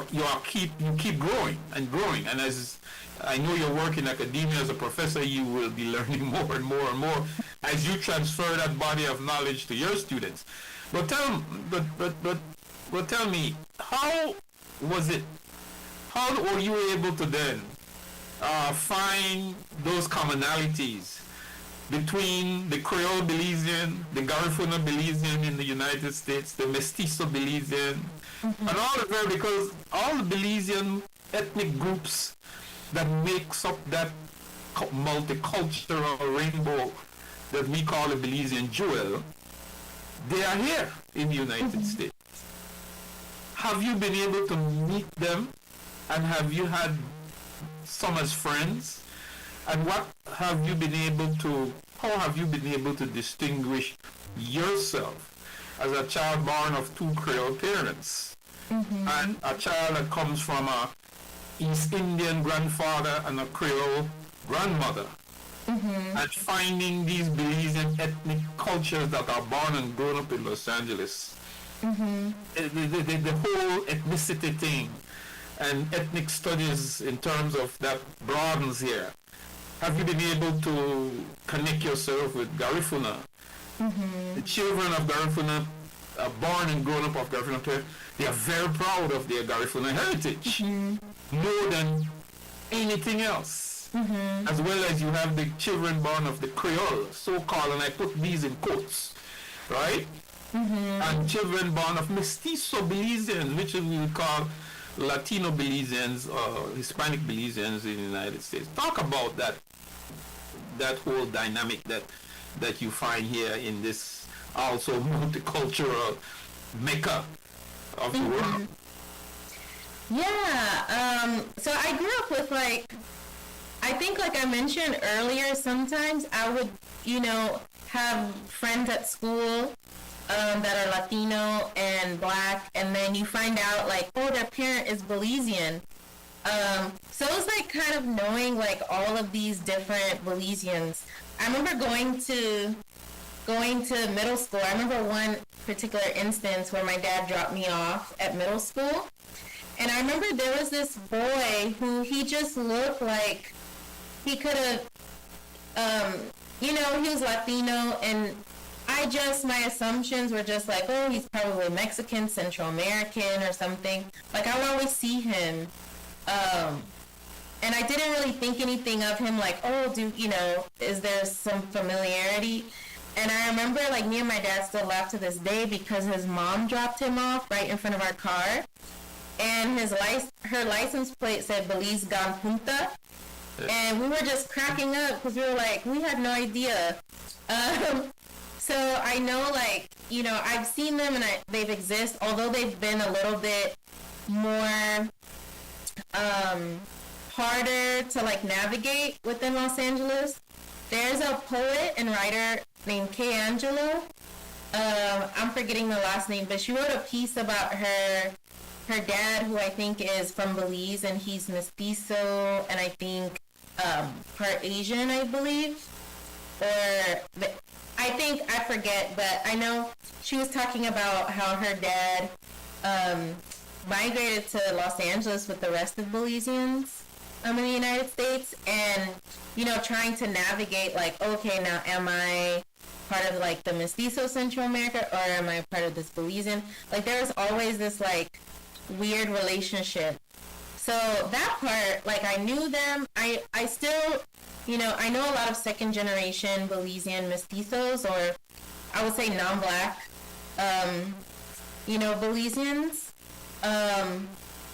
keep growing and growing. And as I know you work in academia as a professor, you will be learning more and more and more as you transfer that body of knowledge to your students. But tell me, how was it? How were you able to then find those commonalities between the Creole Belizean, the Garifuna Belizean in the United States, the Mestizo Belizean, and all of them, because all the Belizean ethnic groups that makes up that multicultural rainbow that we call the Belizean jewel, they are here in the United States. Have you been able to meet them, and have you had some as friends? And how have you been able to distinguish yourself as a child born of two Creole parents and a child that comes from a East Indian grandfather and a Creole grandmother, and finding these Belizean ethnic cultures that are born and grown up in Los Angeles? The whole ethnicity thing and ethnic studies in terms of that broadens here. Have you been able to connect yourself with Garifuna? The children of Garifuna, born and grown up of Garifuna, they are very proud of their Garifuna heritage, more than anything else. As well as you have the children born of the Creole, so-called, and I put these in quotes, right? And children born of Mestizo Belizeans, which we would call Latino Belizeans or Hispanic Belizeans in the United States. Talk about that whole dynamic that you find here in this also multicultural mecca of the world. Yeah, so I grew up with, like, I think, like I mentioned earlier, sometimes I would, have friends at school that are Latino and Black, and then you find out, like, oh, their parent is Belizean. So it was, like, kind of knowing, like, all of these different Belizeans. I remember going to middle school. I remember one particular instance where my dad dropped me off at middle school, and I remember there was this boy who he just looked like he could have, he was Latino, and my assumptions were just like, oh, he's probably Mexican, Central American, or something. Like, I would always see him, and I didn't really think anything of him, like, oh, is there some familiarity? And I remember, like, me and my dad still laugh to this day because his mom dropped him off right in front of our car, and her license plate said Belize Gan Punta, and we were just cracking up because we were like, we had no idea. So I know, like, I've seen them and they've exist, although they've been a little bit more harder to, like, navigate within Los Angeles. There's a poet and writer named Kay Angelo. I'm forgetting the last name, but she wrote a piece about her dad, who I think is from Belize, and he's mestizo, and I think part Asian, I believe. I forget, but I know she was talking about how her dad migrated to Los Angeles with the rest of Belizeans in the United States, and, trying to navigate, like, okay, now am I part of, like, the Mestizo Central America, or am I part of this Belizean? Like, there was always this, like, weird relationship. So that part, like, I knew them. I still, I know a lot of second generation Belizean mestizos, or I would say non-Black, Belizeans.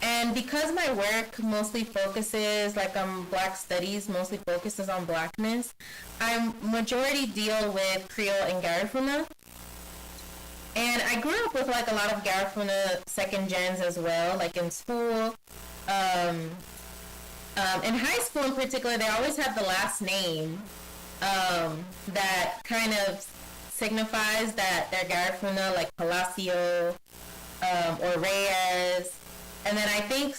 And because my work mostly focuses, like, Black studies, mostly focuses on Blackness, I majority deal with Creole and Garifuna. And I grew up with, like, a lot of Garifuna second gens as well, like, in school. In high school in particular, they always had the last name that kind of signifies that they're Garifuna, like Palacio or Reyes. And then I think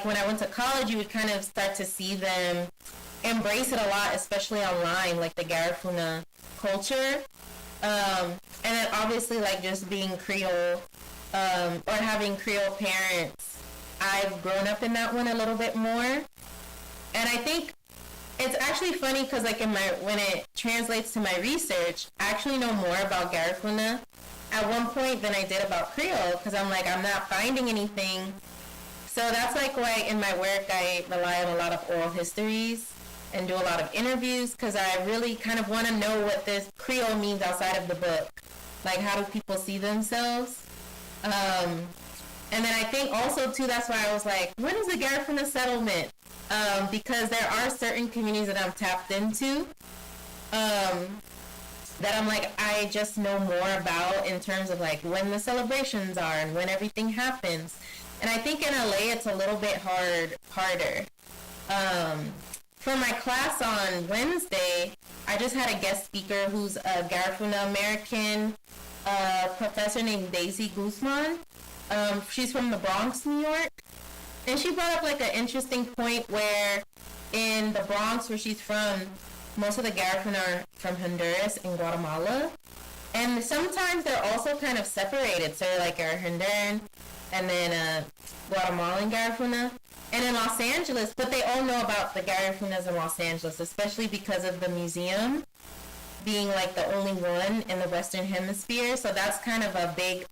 when I went to college, you would kind of start to see them embrace it a lot, especially online, like the Garifuna culture. And then obviously like just being Creole, or having Creole parents, I've grown up in that one a little bit more. And I think it's actually funny because like when it translates to my research, I actually know more about Garifuna at one point than I did about Creole, because I'm not finding anything. So that's like why in my work I rely on a lot of oral histories and do a lot of interviews, because I really kind of want to know what this Creole means outside of the book. Like, how do people see themselves? And then I think also too, that's why I was like, when is the Garifuna settlement? Because there are certain communities that I'm tapped into, that I'm like, I just know more about in terms of like when the celebrations are and when everything happens. And I think in LA it's a little bit harder. For my class on Wednesday, I just had a guest speaker who's a Garifuna American professor named Daisy Guzman. She's from the Bronx, New York. And she brought up like an interesting point where in the Bronx, where she's from, most of the Garifuna are from Honduras and Guatemala. And sometimes they're also kind of separated. So like a Honduran and then Guatemalan Garifuna. And in Los Angeles, but they all know about the Garifunas in Los Angeles, especially because of the museum being like the only one in the Western Hemisphere. So that's kind of a big,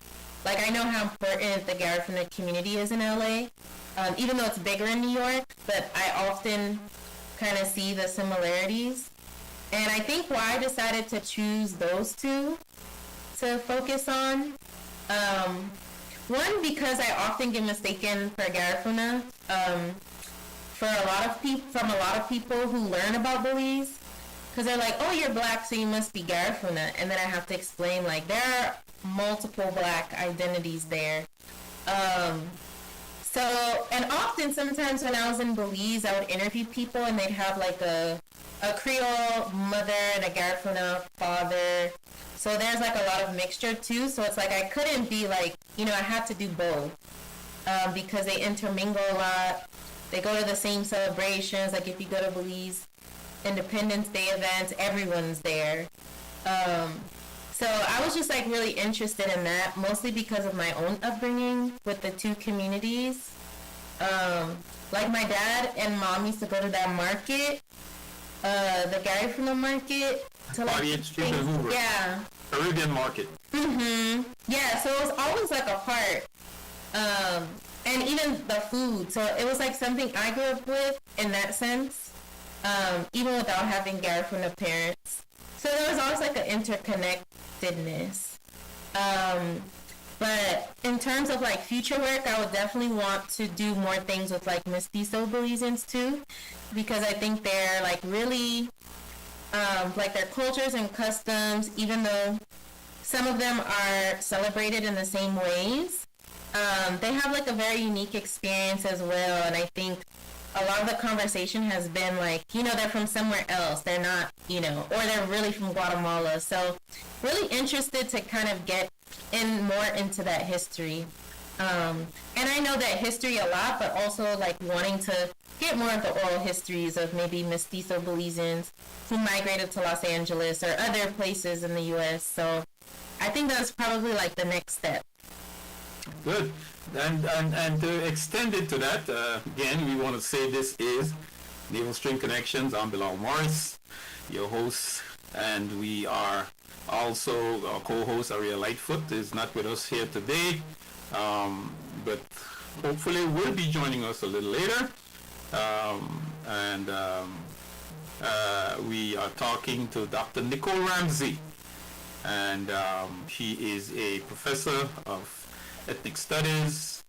like I know how important the Garifuna community is in LA, even though it's bigger in New York, but I often kind of see the similarities. And I think why I decided to choose those two to focus on, one, because I often get mistaken for Garifuna, from a lot of people who learn about Belize, because they're like, oh, you're black, so you must be Garifuna, and then I have to explain, like, there are multiple black identities there. And often, sometimes when I was in Belize, I would interview people, and they'd have, like, a Creole mother and a Garifuna father. So there's, like, a lot of mixture, too. So it's like I couldn't be, like, I had to do both, because they intermingle a lot. They go to the same celebrations. Like, if you go to Belize Independence Day events, everyone's there. So I was just, like, really interested in that, mostly because of my own upbringing with the two communities. Like, my dad and mom used to go to that market, the Garifuna market. To, like, yeah. Peruvian market. Yeah, so it was always, like, a part. And even the food. So it was, like, something I grew up with in that sense, even without having Garifuna parents. So there was always, like, an interconnectedness. But in terms of, like, future work, I would definitely want to do more things with, like, Mestizo Belizeans, too. Because I think they're, like, really, like, their cultures and customs, even though some of them are celebrated in the same ways, they have, like, a very unique experience as well. And I think a lot of the conversation has been, like, they're from somewhere else. They're not, or they're really from Guatemala. So really interested to kind of get in more into that history. And I know that history a lot, but also, like, wanting to get more of the oral histories of maybe Mestizo Belizeans who migrated to Los Angeles or other places in the U.S. So I think that's probably, like, the next step. Good. And to extend it to that, again, we want to say this is Navel String Connections. I'm Bilal Morris, your host, and we are also, our co-host, ARIA LIGHTFOOT, is not with us here today, but hopefully will be joining us a little later. We are talking to Dr. Nicole Ramsey, and she is a professor of ethnic studies,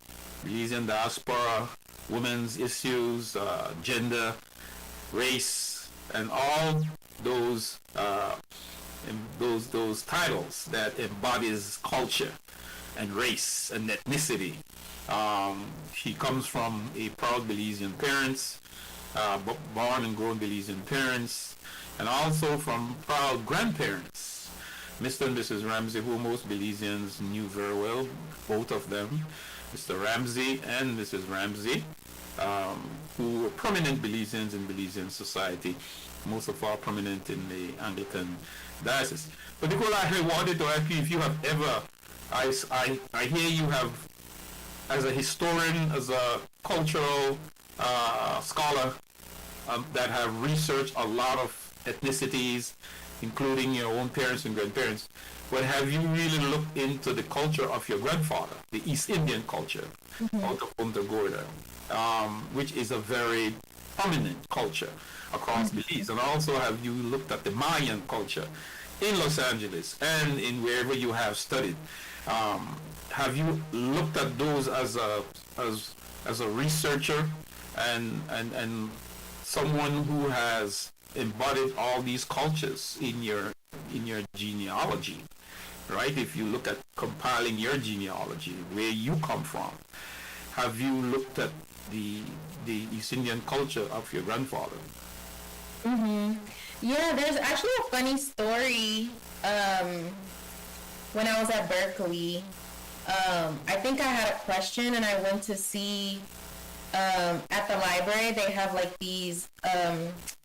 Belizean diaspora, women's issues, gender, race, and all those titles that embodies culture and race and ethnicity. She comes from a proud Belizean parents, born and grown Belizean parents, and also from proud grandparents. Mr. and Mrs. Ramsey, who most Belizeans knew very well, both of them. Mr. Ramsey and Mrs. Ramsey, who were prominent Belizeans in Belizean society, most of all prominent in the Anglican diocese. But Nicole, I wanted to ask you if you have ever, I hear you have, as a historian, as a cultural scholar, that have researched a lot of ethnicities, including your own parents and grandparents. But have you really looked into the culture of your grandfather, the East Indian culture, out of Punta Gorda, which is a very prominent culture across Belize? And also, have you looked at the Mayan culture in Los Angeles and in wherever you have studied? Have you looked at those as a researcher and someone who has embodied all these cultures in your genealogy, right? If you look at compiling your genealogy, where you come from, have you looked at the East Indian culture of your grandfather? Yeah, there's actually a funny story. When I was at Berkeley, I think I had a question and I went to see at the library. They have like these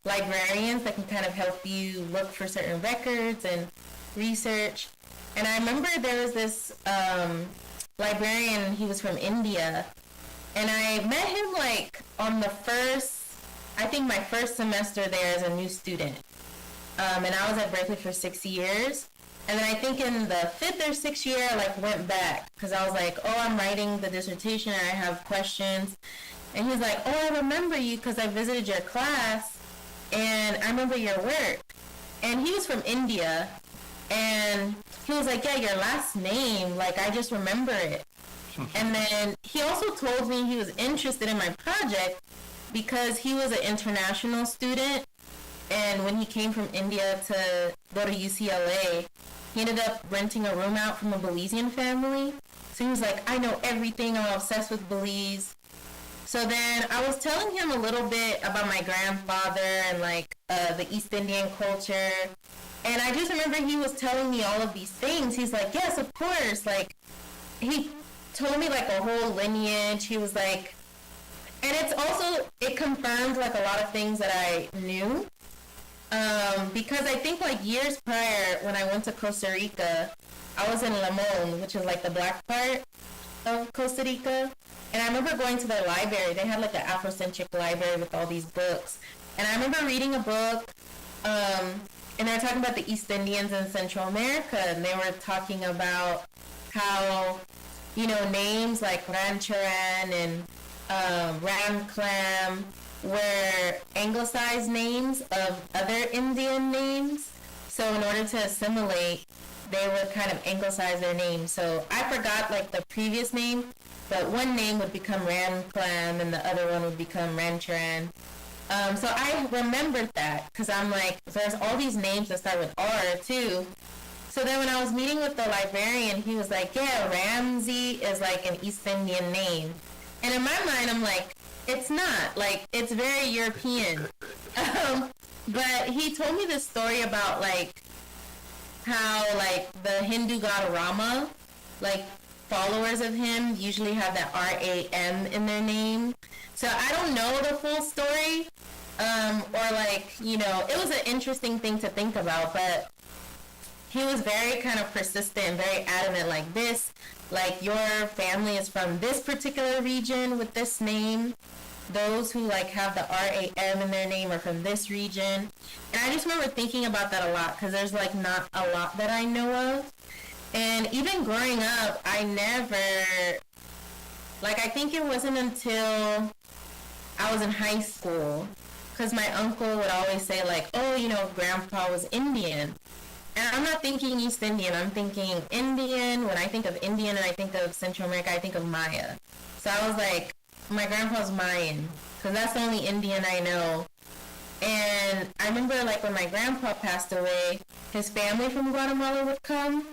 librarians that can kind of help you look for certain records and research. And I remember there was this librarian, he was from India, and I met him like on the my first semester there as a new student. And I was at Berkeley for 6 years. And then I think in the 5th or 6th year, I like went back because I was like, oh, I'm writing the dissertation and I have questions. And he's like, oh, I remember you because I visited your class and I remember your work. And he was from India. And he was like, yeah, your last name, like I just remember it. And then he also told me he was interested in my project because he was an international student. And when he came from India to go to UCLA, he ended up renting a room out from a Belizean family. So he was like, I know everything. I'm obsessed with Belize. So then I was telling him a little bit about my grandfather and like the East Indian culture. And I just remember he was telling me all of these things. He's like, yes, of course. Like, he told me like a whole lineage. He was like, and it's also, it confirmed like a lot of things that I knew. Because I think like years prior when I went to Costa Rica, I was in Limon, which is like the black part of Costa Rica. And I remember going to their library. They had like an Afrocentric library with all these books. And I remember reading a book, and they were talking about the East Indians in Central America. And they were talking about how, you know, names like Rancharan and Ram Clam were anglicized names of other Indian names. So in order to assimilate, they would kind of anglicize their names. So I forgot like the previous name, but one name would become Ram Clam and the other one would become Rancharan. So I remembered that because I'm like, there's all these names that start with R too. So then when I was meeting with the librarian, he was like, yeah, Ramsey is like an East Indian name. And in my mind, I'm like, it's not. Like, it's very European. But he told me this story about, like, how, like, the Hindu god Rama, like, followers of him usually have that R-A-M in their name. So I don't know the full story. Or, like, you know, it was an interesting thing to think about, but he was very kind of persistent and very adamant like this. Like, your family is from this particular region with this name. Those who, like, have the R-A-M in their name are from this region. And I just remember thinking about that a lot because there's, like, not a lot that I know of. And even growing up, I never, like, I think it wasn't until I was in high school because my uncle would always say, like, oh, you know, grandpa was Indian. And I'm not thinking East Indian, I'm thinking Indian. When I think of Indian and I think of Central America, I think of Maya. So I was like, my grandpa's Mayan, because that's the only Indian I know. And I remember, like, when my grandpa passed away, his family from Guatemala would come.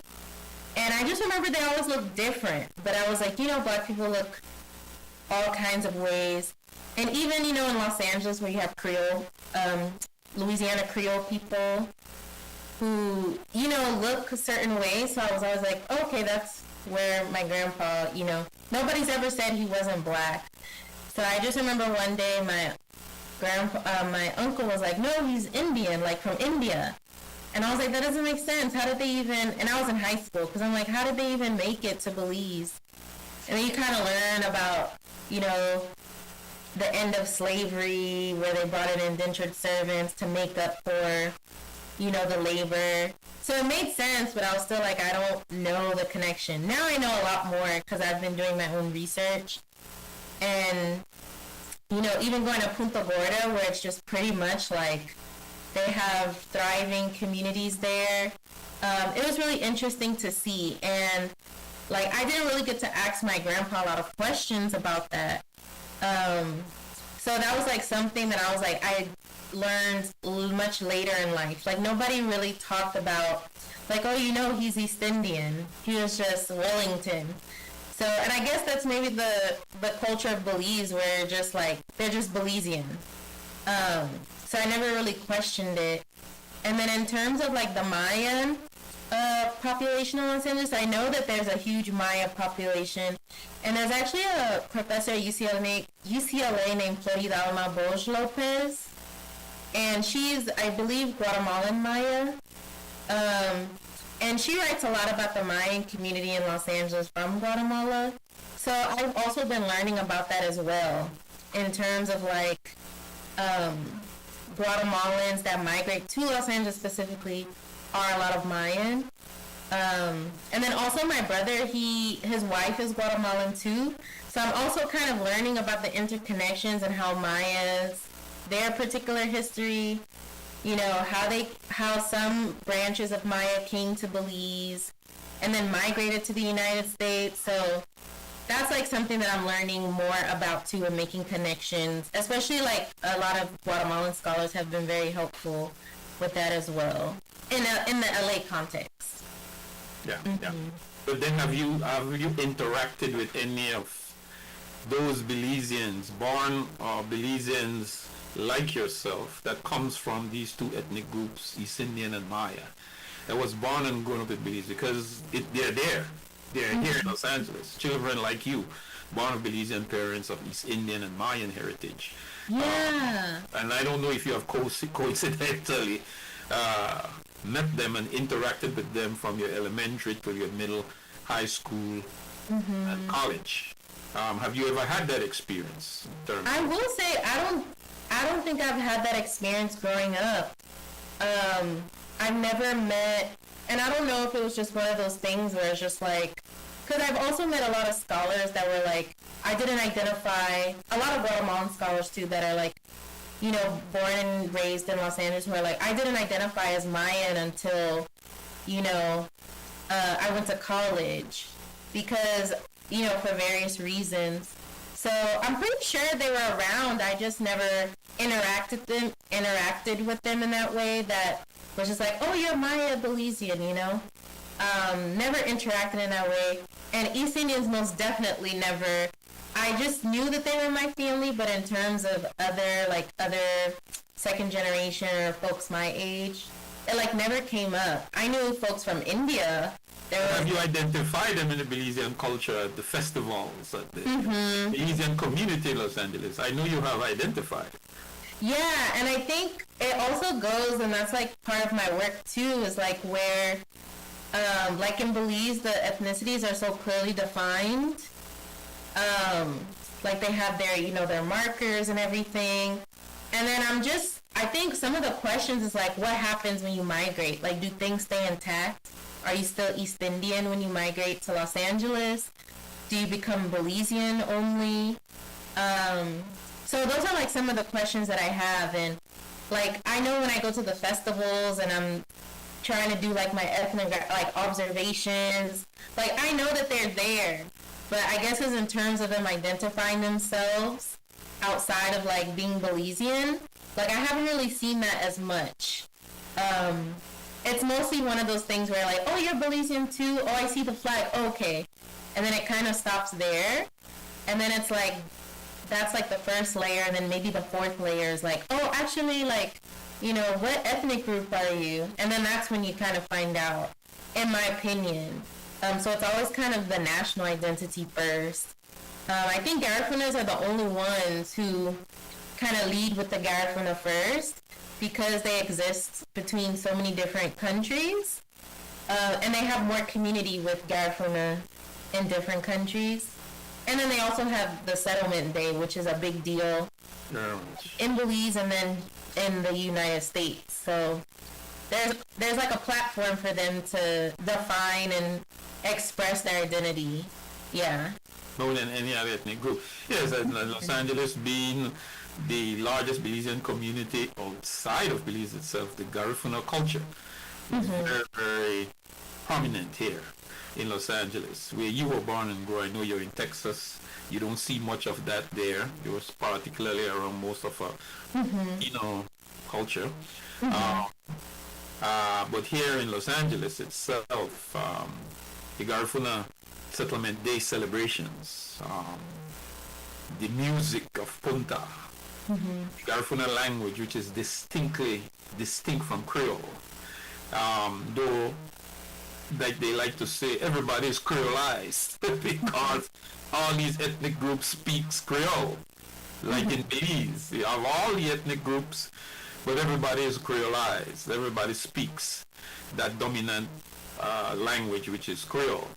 And I just remember they always looked different. But I was like, you know, black people look all kinds of ways. And even, you know, in Los Angeles where you have Creole, Louisiana Creole people who, you know, look a certain way. So I was always like, okay, that's where my grandpa, nobody's ever said he wasn't black. So I just remember one day my uncle was like, no, he's Indian, like from India. And I was like, that doesn't make sense. How did they even, and I was in high school, because I'm like, how did they even make it to Belize? And then you kind of learn about, the end of slavery, where they brought in indentured servants to make up for, the labor. So it made sense, but I was still like, I don't know the connection. Now I know a lot more because I've been doing my own research. And, even going to Punta Gorda, where it's just pretty much like they have thriving communities there. It was really interesting to see. And, like, I didn't really get to ask my grandpa a lot of questions about that. So that was, like, something that I was like, I learned much later in life. Like, nobody really talked about, like, oh, he's East Indian. He was just Wellington. So, and I guess that's maybe the culture of Belize, where just, like, they're just Belizean. So I never really questioned it. And then in terms of, like, the Mayan population in Los Angeles, I know that there's a huge Maya population. And there's actually a professor at UCLA named Floridalma Boj Lopez. And she's, I believe, Guatemalan Maya. And she writes a lot about the Mayan community in Los Angeles from Guatemala. So I've also been learning about that as well, in terms of, like, Guatemalans that migrate to Los Angeles specifically are a lot of Mayan. And then also my brother, his wife is Guatemalan too. So I'm also kind of learning about the interconnections and how Mayas, their particular history, how some branches of Maya came to Belize and then migrated to the United States. So that's, like, something that I'm learning more about too, and making connections, especially, like, a lot of Guatemalan scholars have been very helpful with that as well in the LA context. Yeah. But then have you interacted with any of those Belizeans, born Belizeans like yourself, that comes from these two ethnic groups, East Indian and Maya, that was born and grown up in Belize? Because they're there. They're here in Los Angeles. Children like you, born of Belizean parents of East Indian and Mayan heritage. Yeah. And I don't know if you have coincidentally met them and interacted with them from your elementary to your middle, high school, and college. Have you ever had that experience? I will say I don't think I've had that experience growing up. I've never met, and I don't know if it was just one of those things where it's just like, because I've also met a lot of scholars that were like, I didn't identify, a lot of Guatemalan scholars too that are like, born and raised in Los Angeles, who are like, I didn't identify as Mayan until, I went to college because, for various reasons. So I'm pretty sure they were around. I just never interacted with them in that way that was just like, oh, you're Maya Belizean, never interacted in that way. And East Indians most definitely never. I just knew that they were my family, but in terms of other second generation or folks my age, it, like, never came up. I knew folks from India. Have you identified them in the Belizean culture at the festivals, at the Belizean community in Los Angeles? I know you have identified. Yeah, and I think it also goes, and that's, like, part of my work too, is, like, where, like, in Belize, the ethnicities are so clearly defined. Like, they have their, their markers and everything. And then I think some of the questions is, like, what happens when you migrate? Like, do things stay intact? Are you still East Indian when you migrate to Los Angeles? Do you become Belizean only? So those are, like, some of the questions that I have. And, like, I know when I go to the festivals and I'm trying to do, like, my ethnographic, like, observations, like, I know that they're there. But I guess it's in terms of them identifying themselves outside of, like, being Belizean, like, I haven't really seen that as much. It's mostly one of those things where, like, oh, you're Belizean too? Oh, I see the flag. Oh, okay. And then it kind of stops there. And then it's like, that's, like, the first layer. And then maybe the fourth layer is like, oh, actually, like, what ethnic group are you? And then that's when you kind of find out, in my opinion. So it's always kind of the national identity first. I think Garifunas are the only ones who kind of lead with the Garifuna first because they exist between so many different countries. And they have more community with Garifuna in different countries. And then they also have the Settlement Day, which is a big deal in Belize and then in the United States. So there's like a platform for them to define and express their identity. Yeah. More than any other ethnic group. Yes, and Los Angeles being the largest Belizean community outside of Belize itself, the Garifuna culture is very, very prominent here in Los Angeles, where you were born and grew. I know you're in Texas. You don't see much of that there. It was particularly around most of culture. But here in Los Angeles itself, the Garifuna Settlement Day celebrations, the music of Punta, the Garifuna language, which is distinct from Creole, though like they like to say, everybody is Creolized because all these ethnic groups speaks Creole. Like in Belize, you have all the ethnic groups, but everybody is Creolized. Everybody speaks that dominant language, which is Creole.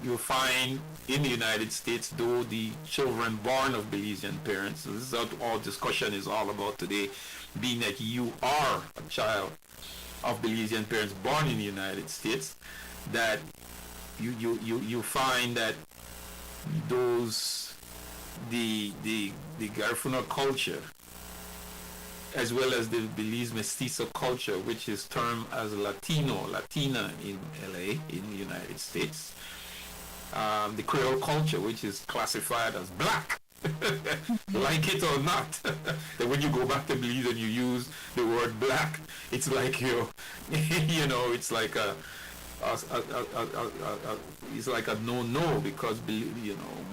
You'll find in the United States, though the children born of Belizean parents, this is what all discussion is all about today, being that you are a child of Belizean parents born in the United States, that you find that the Garifuna culture, as well as the Belize mestizo culture, which is termed as Latina in LA, in the United States, the Creole culture, which is classified as black, like it or not. That when you go back to Belize and you use the word black, it's like it's like it's like a no because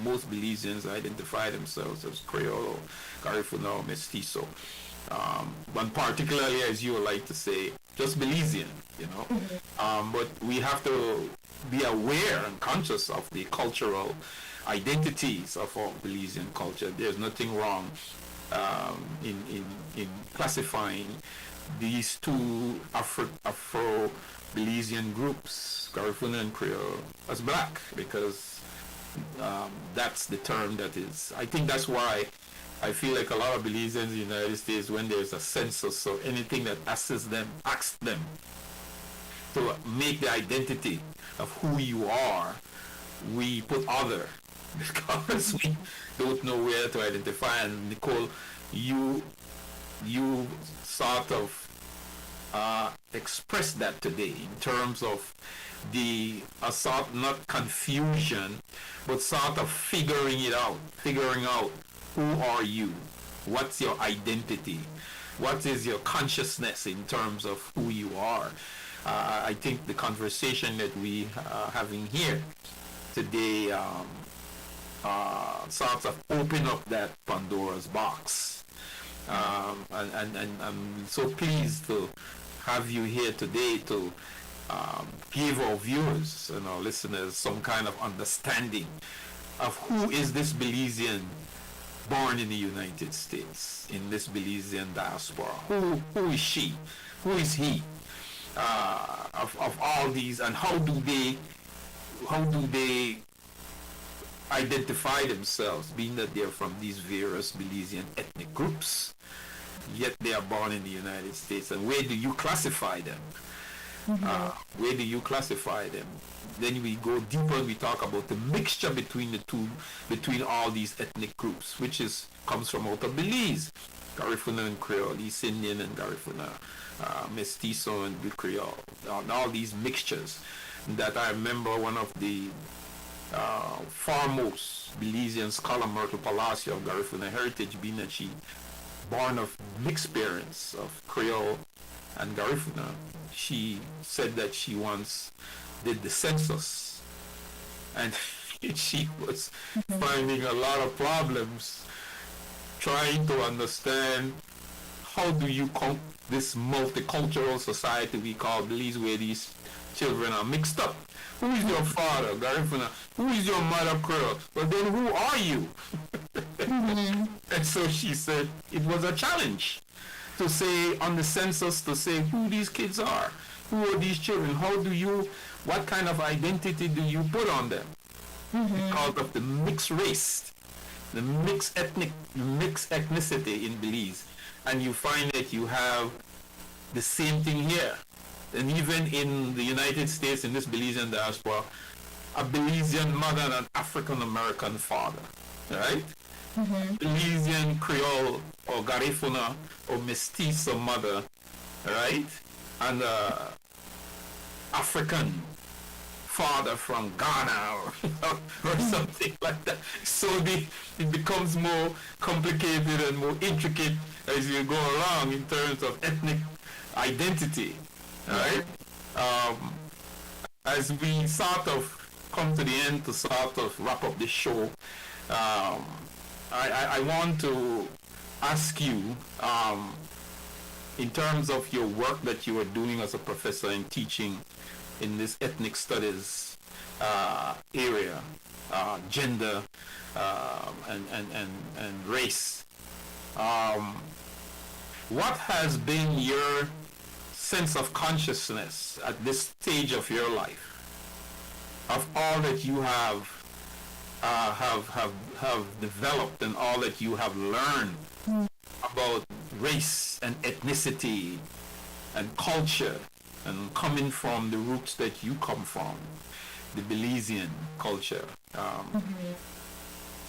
most Belizeans identify themselves as Creole or Garifuna or mestizo. But particularly, as you would like to say, just Belizean, but we have to be aware and conscious of the cultural identities of our Belizean culture. There's nothing wrong in classifying these two Afro-Belizean groups, Garifuna and Creole, as black, because that's the term that is. I think that's why I feel like a lot of Belizeans in the United States, when there's a census or anything that asks them to make the identity of who you are, we put other, because we don't know where to identify. And Nicole, you sort of expressed that today in terms of the sort, not confusion, but sort of figuring out who are you, what's your identity, what is your consciousness in terms of who you are. I think the conversation that we are having here today sort of open up that Pandora's box, and I'm so pleased to have you here today to give our viewers and our listeners some kind of understanding of who is this Belizean born in the United States, in this Belizean diaspora. Who is she? Who is he? Of all these, and how do they identify themselves, being that they're from these various Belizean ethnic groups, yet they are born in the United States, and where do you classify them? Where do you classify them? Then we go deeper and we talk about the mixture between the two, between all these ethnic groups, which comes from out of Belize, Garifuna and Creole, East Indian and Garifuna, mestizo and Creole, all these mixtures. That I remember one of the foremost Belizean scholar, Myrtle Palacio of Garifuna heritage, being that she born of mixed parents of Creole and Garifuna. She said that she once did the census, and she was finding a lot of problems trying to understand how do you cope this multicultural society we call Belize, where these children are mixed up? Who is your father, Garifuna? Who is your mother, Creole? But then who are you? And so she said it was a challenge to say on the census, to say who these kids are, who are these children, what kind of identity do you put on them? Because of the mixed race, the mixed ethnicity in Belize. And you find that you have the same thing here. And even in the United States, in this Belizean diaspora, a Belizean mother and an African American father, right? Belizean Creole or Garifuna or Mestizo mother, right? And African father from Ghana or something like that. So it becomes more complicated and more intricate as you go along in terms of ethnic identity, right? As we sort of come to the end to sort of wrap up the show, I want to ask you, in terms of your work that you are doing as a professor and teaching in this ethnic studies area, gender and race, what has been your sense of consciousness at this stage of your life, of all that you have developed and all that you have learned about race and ethnicity and culture, and coming from the roots that you come from, the Belizean culture?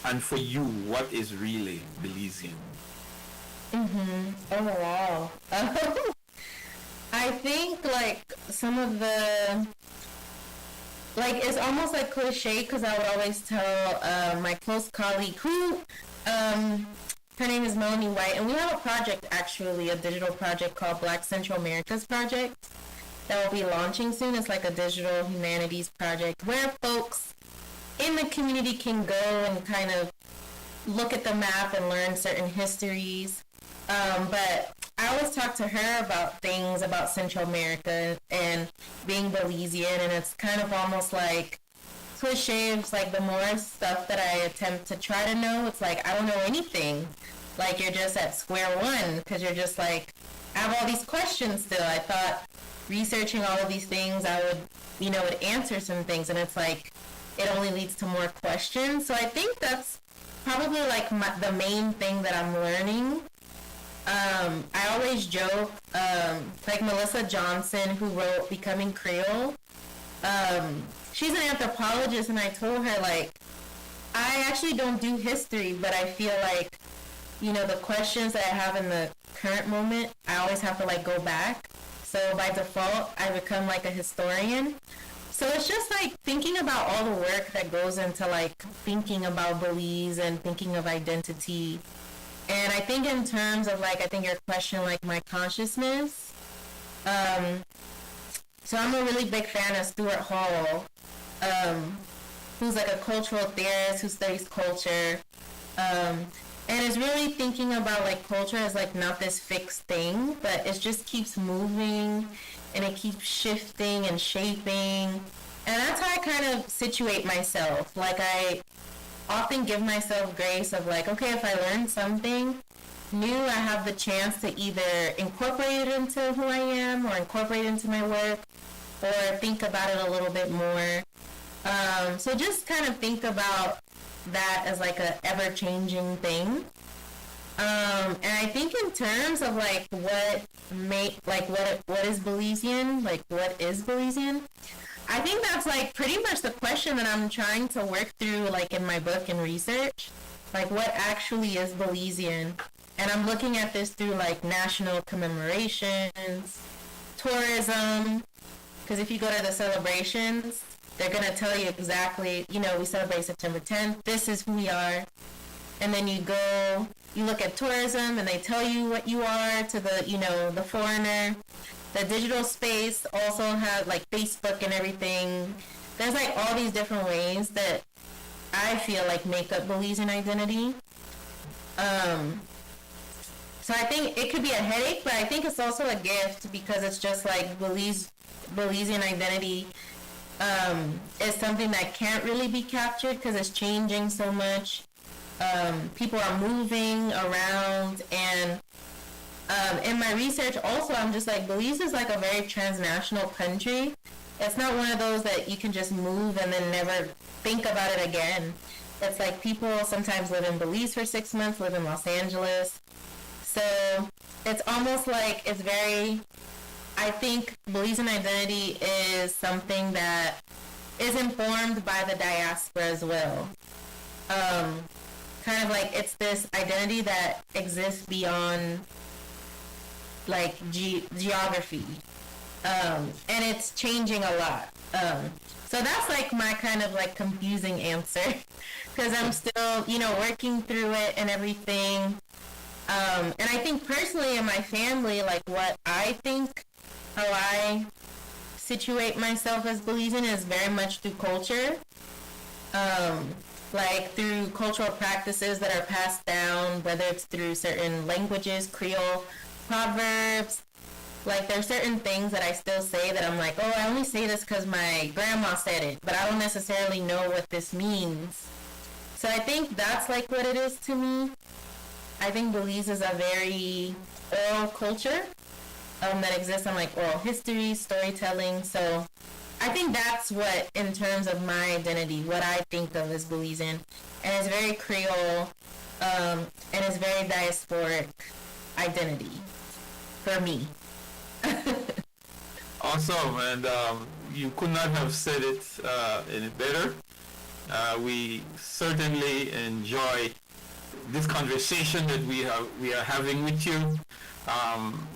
And for you, what is really Belizean? Oh, wow. I think, like, some of the, like, it's almost like cliche, because I would always tell my close colleague who, her name is Melanie White, and we have a project, actually, a digital project called Black Central Americas Project that will be launching soon. It's like a digital humanities project where folks in the community can go and kind of look at the map and learn certain histories. But I always talk to her about things about Central America and being Belizean, and it's kind of almost like cliche. It's like the more stuff that I attempt to try to know, it's like I don't know anything. Like you're just at square one, because you're just like, I have all these questions still. I thought researching all of these things, I would answer some things, and it's like it only leads to more questions. So I think that's probably like the main thing that I'm learning. I always joke, like Melissa Johnson, who wrote Becoming Creole, she's an anthropologist, and I told her, like, I actually don't do history, but I feel like, the questions that I have in the current moment, I always have to, like, go back. So by default, I become, like, a historian. So it's just, like, thinking about all the work that goes into, like, thinking about Belize and thinking of identity. And I think in terms of, like, I think your question, like, my consciousness, so I'm a really big fan of Stuart Hall, who's, like, a cultural theorist who studies culture, and is really thinking about, like, culture as, like, not this fixed thing, but it just keeps moving, and it keeps shifting and shaping, and that's how I kind of situate myself. Like, I often give myself grace of, like, okay, if I learn something new, I have the chance to either incorporate it into who I am or incorporate it into my work or think about it a little bit more. So just kind of think about that as like a ever-changing thing. And I think in terms of like what is Belizean, like what is Belizean, I think that's like pretty much the question that I'm trying to work through, like in my book and research, like what actually is Belizean. And I'm looking at this through like national commemorations, tourism, because if you go to the celebrations, they're going to tell you exactly, we celebrate September 10th, this is who we are. And then you look at tourism and they tell you what you are to the, the foreigner. The digital space also has like Facebook and everything. There's like all these different ways that I feel like make up Belizean identity. So So I think it could be a headache, but I think it's also a gift because it's just like Belizean identity is something that can't really be captured because it's changing so much. People are moving around, and in my research also, I'm just like, Belize is like a very transnational country. It's not one of those that you can just move and then never think about it again. It's like people sometimes live in Belize for 6 months, live in Los Angeles. So it's almost like it's very, I think Belizean identity is something that is informed by the diaspora as well. Kind of like it's this identity that exists beyond like geography. And it's changing a lot. So that's like my kind of like confusing answer because I'm still, working through it and everything. And I think personally in my family, like what I think, how I situate myself as Belizean is very much through culture. Like through cultural practices that are passed down, whether it's through certain languages, Creole, proverbs. Like there's certain things that I still say that I'm like, oh, I only say this because my grandma said it, but I don't necessarily know what this means. So I think that's like what it is to me. I think Belize is a very oral culture that exists on like oral history, storytelling. So I think that's what, in terms of my identity, what I think of as Belizean. And it's very Creole, and it's very diasporic identity for me. Awesome, and you could not have said it any better. We certainly enjoy this conversation that we are having with you.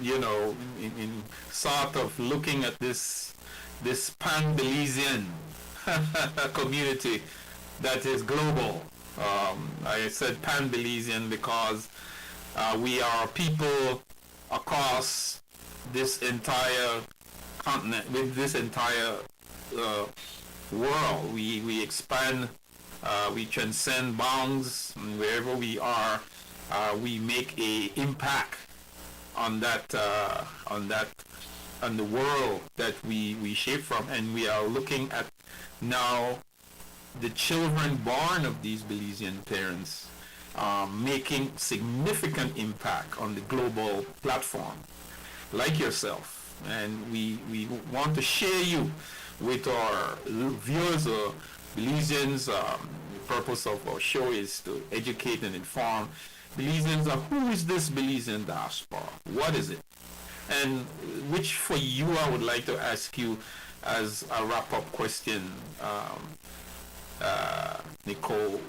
In sort of looking at this pan-Belizean community that is global. I said pan-Belizean because we are people across this entire continent, with this entire world. We expand, we transcend bounds, and wherever we are, we make a impact on the world that we shape from. And we are looking at now the children born of these Belizean parents making significant impact on the global platform, like yourself. And we want to share you with our viewers or Belizeans. The purpose of our show is to educate and inform Belizeans of who is this Belizean diaspora, what is it, and which for you I would like to ask you as a wrap-up question, Nicole.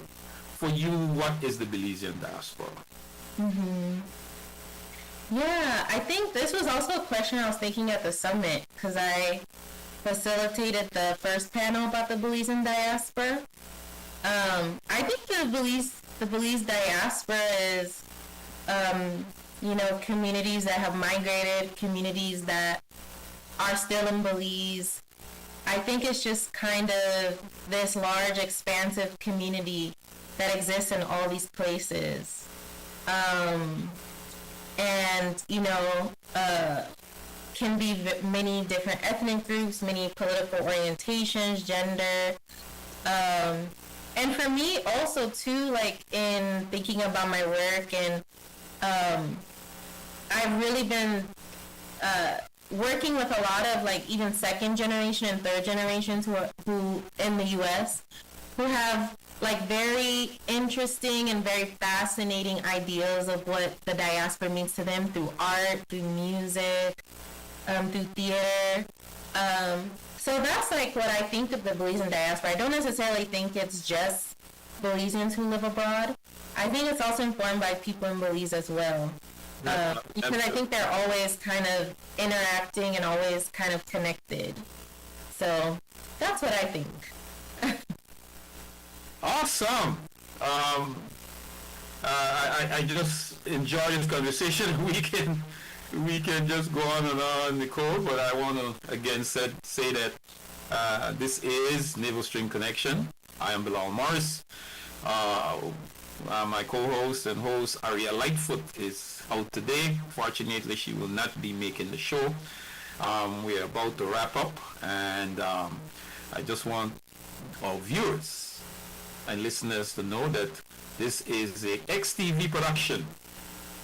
For you, what is the Belizean diaspora? Yeah, I think this was also a question I was thinking at the summit because I facilitated the first panel about the Belizean diaspora. I think the Belize diaspora is, communities that have migrated, communities that are still in Belize. I think it's just kind of this large, expansive community that exists in all these places. Can be many different ethnic groups, many political orientations, gender. And for me also too, like in thinking about my work, and I've really been working with a lot of like even second generation and third generations who in the US who have like very interesting and very fascinating ideas of what the diaspora means to them through art, through music, through theater. So that's like what I think of the Belizean diaspora. I don't necessarily think it's just Belizeans who live abroad. I think it's also informed by people in Belize as well. Because I think they're always kind of interacting and always kind of connected. So that's what I think. Awesome. I just enjoy this conversation. We can just go on and on, Nicole, but I want to again say that this is Navel String Connection. I am Bilal Morris. My co-host and host ARIA Lightfoot is out today. Fortunately, she will not be making the show. We are about to wrap up, and I just want our viewers and listeners to know that this is a XTV production,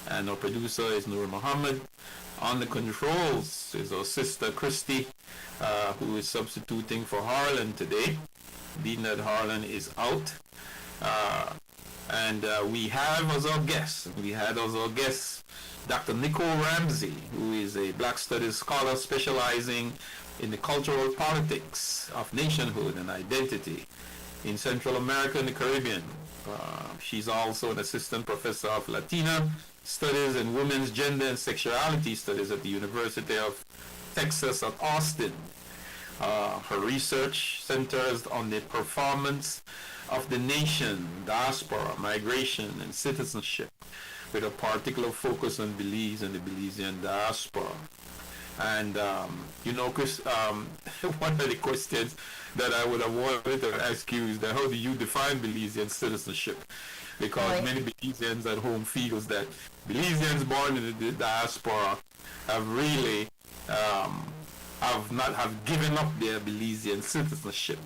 and our producer is Nur Muhammad. On the controls is our sister Christy, who is substituting for Harlan today, being that Harlan is out. And we have as our guest, Dr. Nicole Ramsey, who is a Black Studies scholar specializing in the cultural politics of nationhood and identity in Central America and the Caribbean. She's also an assistant professor of Latina Studies and Women's Gender and Sexuality Studies at the University of Texas at Austin. Her research centers on the performance of the nation, diaspora, migration, and citizenship, with a particular focus on Belize and the Belizean diaspora. And, Chris, one of the questions that I would have wanted to ask you is that how do you define Belizean citizenship? Because many Belizeans at home feels that Belizeans born in the diaspora have really have given up their Belizean citizenship,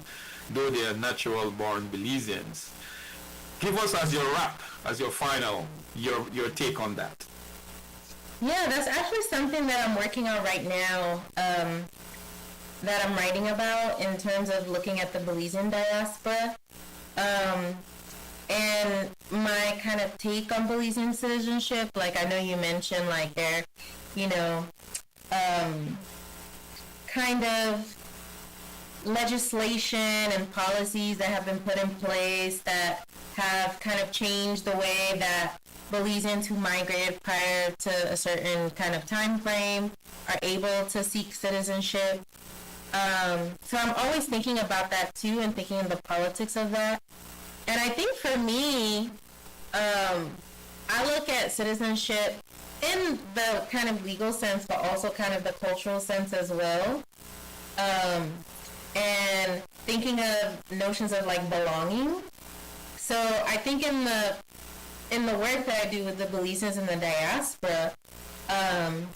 though they are natural born Belizeans. Give us as your wrap, as your final, your take on that. Yeah, that's actually something that I'm working on right now, that I'm writing about in terms of looking at the Belizean diaspora. And my kind of take on Belizean citizenship, like I know you mentioned, like their, kind of legislation and policies that have been put in place that have kind of changed the way that Belizeans who migrated prior to a certain kind of time frame are able to seek citizenship. So I'm always thinking about that too, and thinking of the politics of that. And I think for me, I look at citizenship in the kind of legal sense, but also kind of the cultural sense as well. And thinking of notions of like belonging. So I think in the work that I do with the Belizeans in the diaspora,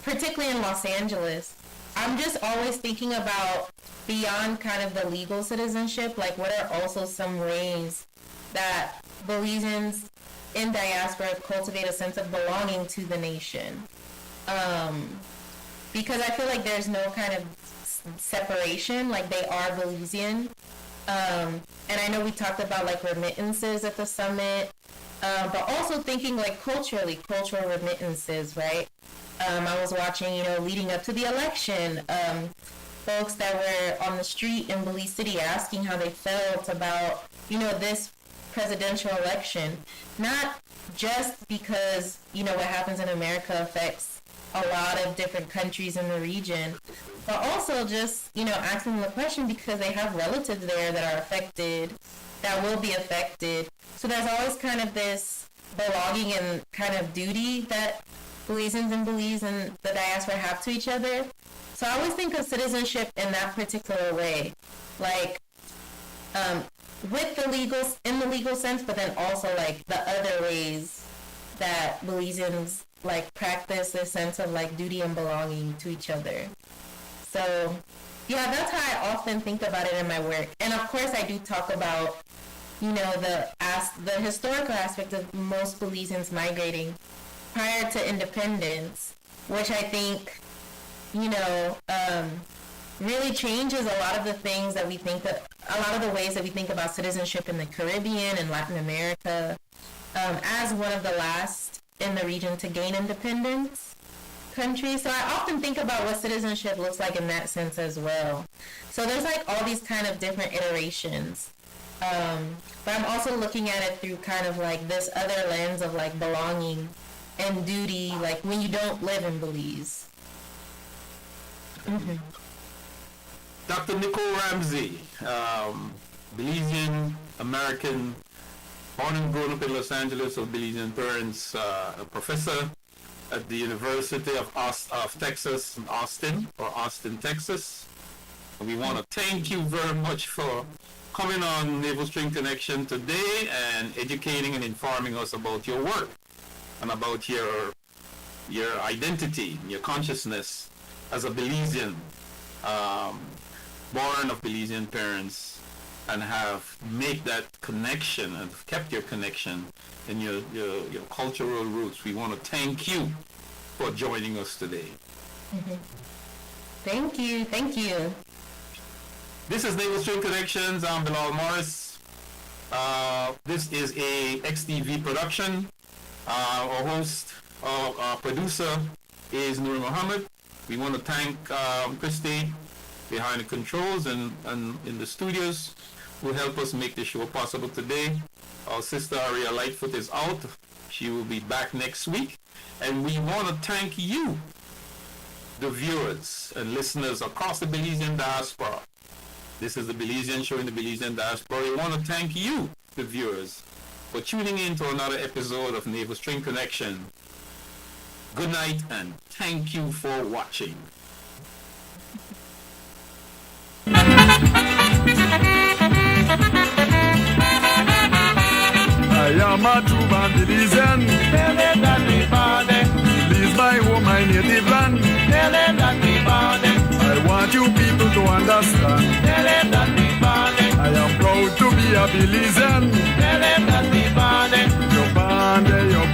particularly in Los Angeles, I'm just always thinking about beyond kind of the legal citizenship, like what are also some ways that Belizeans in diaspora cultivate a sense of belonging to the nation. Because I feel like there's no kind of separation, like they are Belizean. And I know we talked about like remittances at the summit, but also thinking like cultural remittances, right? I was watching, leading up to the election, folks that were on the street in Belize City asking how they felt about, this presidential election, not just because, what happens in America affects a lot of different countries in the region, but also just, asking the question because they have relatives there that are affected, that will be affected. So there's always kind of this belonging and kind of duty that Belizeans and Belize and the diaspora have to each other. So I always think of citizenship in that particular way, like with in the legal sense, but then also like the other ways that Belizeans like practice this sense of like duty and belonging to each other. So yeah, that's how I often think about it in my work. And of course I do talk about, the historical aspect of most Belizeans migrating prior to independence, which I think, really changes a lot of the things that we think that, a lot of the ways that we think about citizenship in the Caribbean and Latin America, as one of the last in the region to gain independence countries. So I often think about what citizenship looks like in that sense as well. So there's like all these kind of different iterations. But I'm also looking at it through kind of like this other lens of like belonging and duty, like when you don't live in Belize. Mm-hmm. Dr. Nicole Ramsey, Belizean American, born and grown up in Los Angeles of Belizean parents, a professor at the University of Texas in Austin, Texas. We want to thank you very much for coming on Naval String Connection today and educating and informing us about your work and about your identity, your consciousness as a Belizean, born of Belizean parents, and have made that connection and kept your connection and your cultural roots. We want to thank you for joining us today. Thank you. This is Naval String Connections. I'm Bilal Morris. This is a XTV production. Our host, our producer is Noor Muhammad. We want to thank Christy behind the controls and in the studios who help us make the show possible today. Our sister ARIA LIGHTFOOT is out. She will be back next week. And we want to thank you, the viewers and listeners across the Belizean diaspora. This is the Belizean show in the Belizean diaspora. We want to thank you, the viewers, for tuning in to another episode of Naval String Connection. Good night and thank you for watching. I am a true born Belizean. Tell them that we born there. Belize my home, my native land. Tell them that we born there. I want you people to understand. Tell them that we born there. I am proud to be a Belizean.